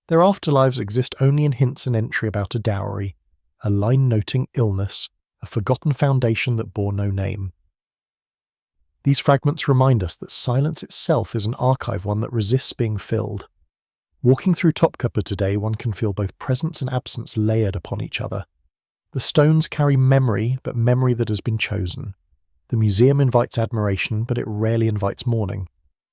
Speaker 1: Their afterlives exist only in hints and entry about a dowry, a line noting illness, a forgotten foundation that bore no name. These fragments remind us that silence itself is an archive, one that resists being filled. Walking through Topkapi today, one can feel both presence and absence layered upon each other. The stones carry memory, but memory that has been chosen. The museum invites admiration, but it rarely invites mourning.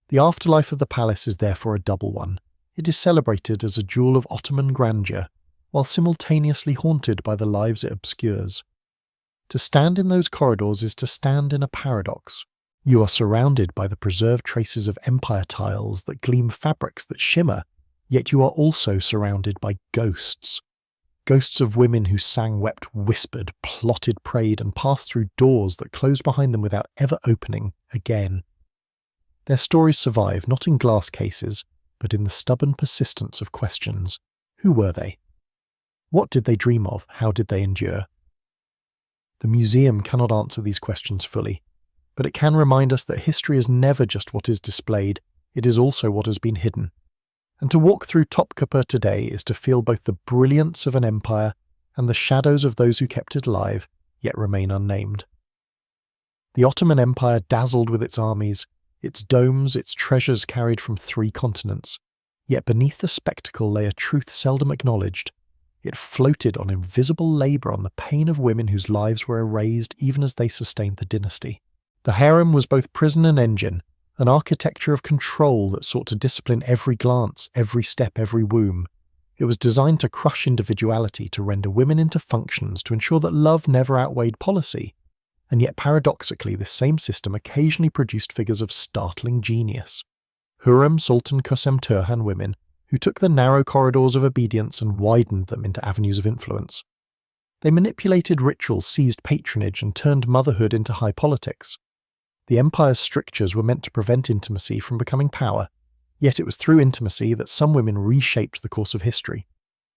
Speaker 1: The afterlife of the palace is therefore a double one. It is celebrated as a jewel of Ottoman grandeur, while simultaneously haunted by the lives it obscures. To stand in those corridors is to stand in a paradox. You are surrounded by the preserved traces of empire tiles that gleam, fabrics that shimmer, yet you are also surrounded by ghosts. Ghosts of women who sang, wept, whispered, plotted, prayed, and passed through doors that closed behind them without ever opening again. Their stories survive not in glass cases, but in the stubborn persistence of questions. Who were they? What did they dream of? How did they endure? The museum cannot answer these questions fully, but it can remind us that history is never just what is displayed, it is also what has been hidden. And to walk through Topkapi today is to feel both the brilliance of an empire and the shadows of those who kept it alive, yet remain unnamed. The Ottoman Empire dazzled with its armies, its domes, its treasures carried from 3 continents. Yet beneath the spectacle lay a truth seldom acknowledged. It floated on invisible labour, on the pain of women whose lives were erased even as they sustained the dynasty. The harem was both prison and engine, an architecture of control that sought to discipline every glance, every step, every womb. It was designed to crush individuality, to render women into functions, to ensure that love never outweighed policy. And yet paradoxically, this same system occasionally produced figures of startling genius. Hurrem, Sultan, Qusem, Turhan women, who took the narrow corridors of obedience and widened them into avenues of influence. They manipulated rituals, seized patronage, and turned motherhood into high politics. The empire's strictures were meant to prevent intimacy from becoming power, yet it was through intimacy that some women reshaped the course of history.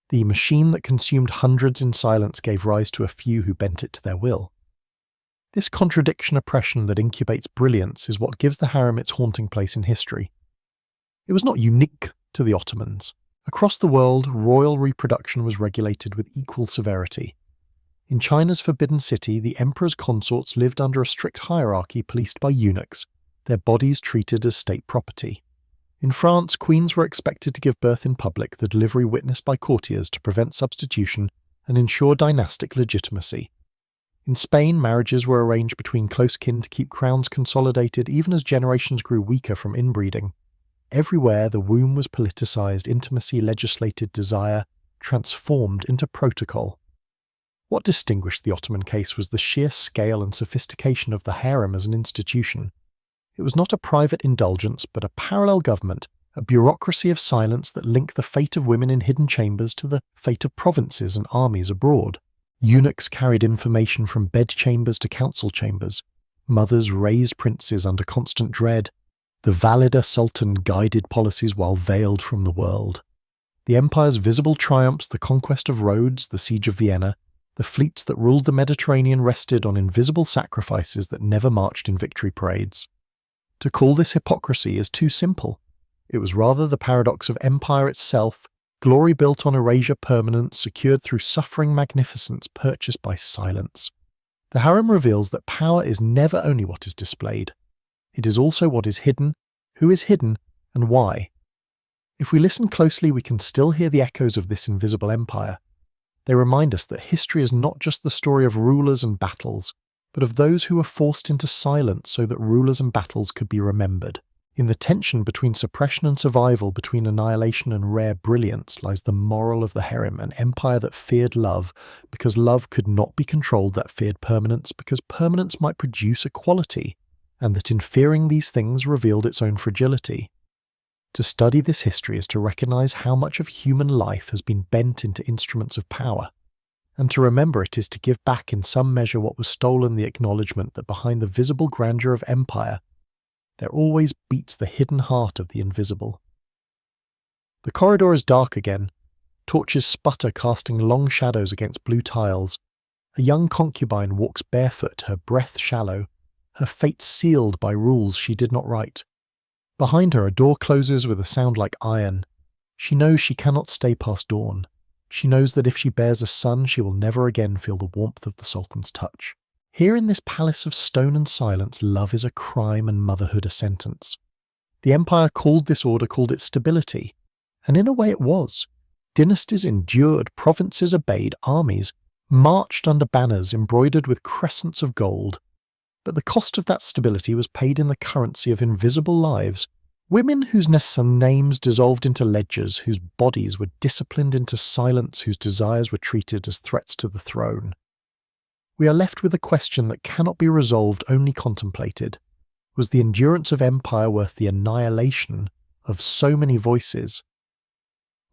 Speaker 1: The machine that consumed hundreds in silence gave rise to a few who bent it to their will. This contradiction oppression that incubates brilliance is what gives the harem its haunting place in history. It was not unique to the Ottomans. Across the world, royal reproduction was regulated with equal severity. In China's Forbidden City, the emperor's consorts lived under a strict hierarchy policed by eunuchs, their bodies treated as state property. In France, queens were expected to give birth in public, the delivery witnessed by courtiers to prevent substitution and ensure dynastic legitimacy. In Spain, marriages were arranged between close kin to keep crowns consolidated even as generations grew weaker from inbreeding. Everywhere the womb was politicized, intimacy legislated, desire transformed into protocol. What distinguished the Ottoman case was the sheer scale and sophistication of the harem as an institution. It was not a private indulgence, but a parallel government, a bureaucracy of silence that linked the fate of women in hidden chambers to the fate of provinces and armies abroad. Eunuchs carried information from bedchambers to council chambers. Mothers raised princes under constant dread. The Valida Sultan guided policies while veiled from the world. The empire's visible triumphs, the conquest of Rhodes, the siege of Vienna, the fleets that ruled the Mediterranean rested on invisible sacrifices that never marched in victory parades. To call this hypocrisy is too simple. It was rather the paradox of empire itself, glory built on erasure, permanence secured through suffering, magnificence purchased by silence. The harem reveals that power is never only what is displayed. It is also what is hidden, who is hidden, and why. If we listen closely, we can still hear the echoes of this invisible empire. They remind us that history is not just the story of rulers and battles, but of those who were forced into silence so that rulers and battles could be remembered. In the tension between suppression and survival, between annihilation and rare brilliance, lies the moral of the harem, an empire that feared love because love could not be controlled, that feared permanence because permanence might produce equality, and that in fearing these things revealed its own fragility. To study this history is to recognize how much of human life has been bent into instruments of power, and to remember it is to give back in some measure what was stolen, the acknowledgement that behind the visible grandeur of empire, there always beats the hidden heart of the invisible. The corridor is dark again. Torches sputter, casting long shadows against blue tiles. A young concubine walks barefoot, her breath shallow, her fate sealed by rules she did not write. Behind her, a door closes with a sound like iron. She knows she cannot stay past dawn. She knows that if she bears a son, she will never again feel the warmth of the Sultan's touch. Here in this palace of stone and silence, love is a crime and motherhood a sentence. The empire called this order, called it stability. And in a way it was. Dynasties endured, provinces obeyed, armies marched under banners embroidered with crescents of gold. But the cost of that stability was paid in the currency of invisible lives, women whose names dissolved into ledgers, whose bodies were disciplined into silence, whose desires were treated as threats to the throne. We are left with a question that cannot be resolved, only contemplated. Was the endurance of empire worth the annihilation of so many voices?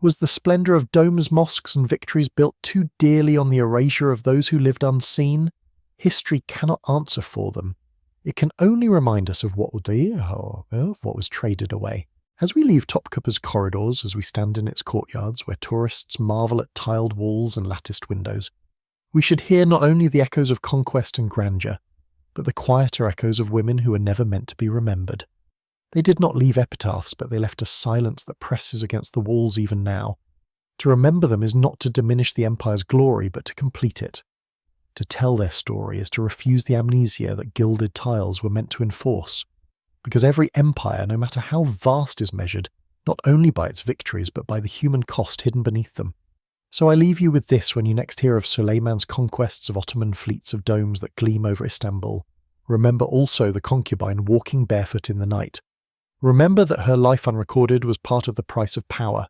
Speaker 1: Was the splendour of domes, mosques and victories built too dearly on the erasure of those who lived unseen? History cannot answer for them. It can only remind us of what was traded away. As we leave Topkapi's corridors, as we stand in its courtyards where tourists marvel at tiled walls and latticed windows, we should hear not only the echoes of conquest and grandeur, but the quieter echoes of women who were never meant to be remembered. They did not leave epitaphs, but they left a silence that presses against the walls even now. To remember them is not to diminish the empire's glory, but to complete it. To tell their story is to refuse the amnesia that gilded tiles were meant to enforce, because every empire, no matter how vast, is measured not only by its victories, but by the human cost hidden beneath them. So I leave you with this when you next hear of Suleiman's conquests of Ottoman fleets of domes that gleam over Istanbul. Remember also the concubine walking barefoot in the night. Remember that her life unrecorded was part of the price of power.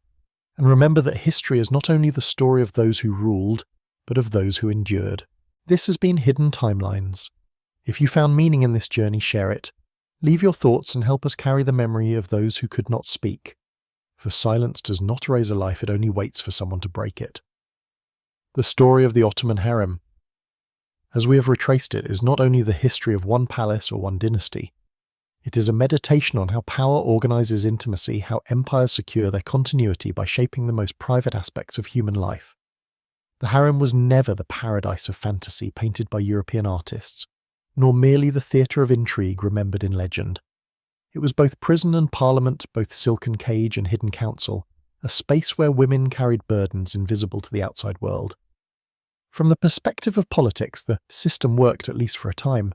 Speaker 1: And remember that history is not only the story of those who ruled, but of those who endured. This has been Hidden Timelines. If you found meaning in this journey, share it. Leave your thoughts and help us carry the memory of those who could not speak. For silence does not erase a life, it only waits for someone to break it. The story of the Ottoman Harem, as we have retraced it, is not only the history of one palace or one dynasty. It is a meditation on how power organizes intimacy, how empires secure their continuity by shaping the most private aspects of human life. The harem was never the paradise of fantasy painted by European artists, nor merely the theatre of intrigue remembered in legend. It was both prison and parliament, both silken cage and hidden council, a space where women carried burdens invisible to the outside world. From the perspective of politics, the system worked at least for a time.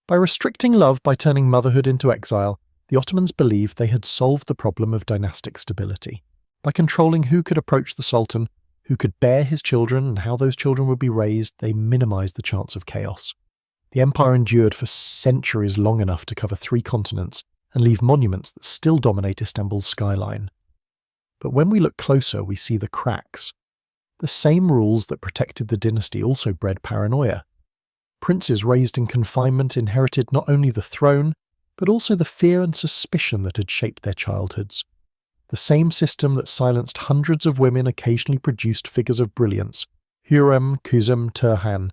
Speaker 1: By restricting love, by turning motherhood into exile, the Ottomans believed they had solved the problem of dynastic stability. By controlling who could approach the Sultan, who could bear his children and how those children would be raised, they minimized the chance of chaos. The empire endured for centuries, long enough to cover 3 continents and leave monuments that still dominate Istanbul's skyline. But when we look closer, we see the cracks. The same rules that protected the dynasty also bred paranoia. Princes raised in confinement inherited not only the throne, but also the fear and suspicion that had shaped their childhoods. The same system that silenced hundreds of women occasionally produced figures of brilliance, Hürrem, Kuzum, Turhan,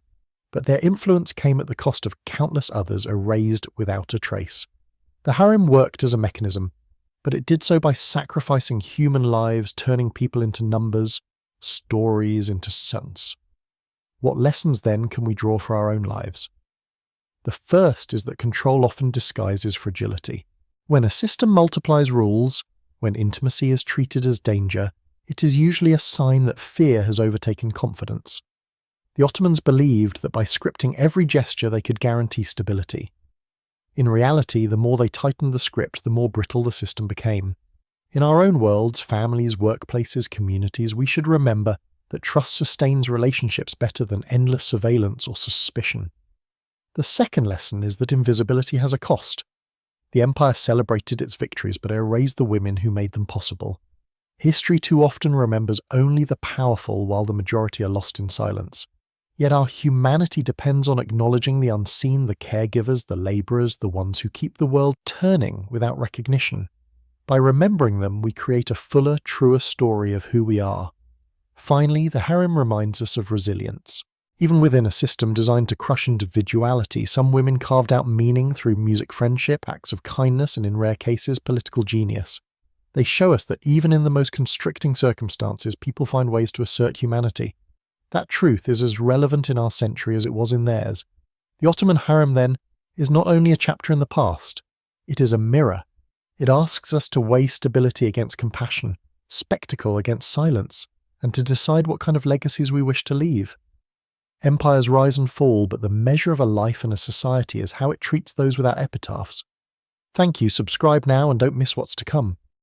Speaker 1: but their influence came at the cost of countless others erased without a trace. The harem worked as a mechanism, but it did so by sacrificing human lives, turning people into numbers, stories into sons. What lessons then can we draw for our own lives? The first is that control often disguises fragility. When a system multiplies rules, when intimacy is treated as danger, it is usually a sign that fear has overtaken confidence. The Ottomans believed that by scripting every gesture they could guarantee stability. In reality, the more they tightened the script, the more brittle the system became. In our own worlds, families, workplaces, communities, we should remember that trust sustains relationships better than endless surveillance or suspicion. The second lesson is that invisibility has a cost. The empire celebrated its victories, but erased the women who made them possible. History too often remembers only the powerful while the majority are lost in silence. Yet our humanity depends on acknowledging the unseen, the caregivers, the labourers, the ones who keep the world turning without recognition. By remembering them, we create a fuller, truer story of who we are. Finally, the harem reminds us of resilience. Even within a system designed to crush individuality, some women carved out meaning through music friendship, acts of kindness, and in rare cases, political genius. They show us that even in the most constricting circumstances, people find ways to assert humanity. That truth is as relevant in our century as it was in theirs. The Ottoman harem, then, is not only a chapter in the past, it is a mirror. It asks us to weigh stability against compassion, spectacle against silence, and to decide what kind of legacies we wish to leave. Empires rise and fall, but the measure of a life and a society is how it treats those without epitaphs. Thank you, subscribe now and don't miss what's to come.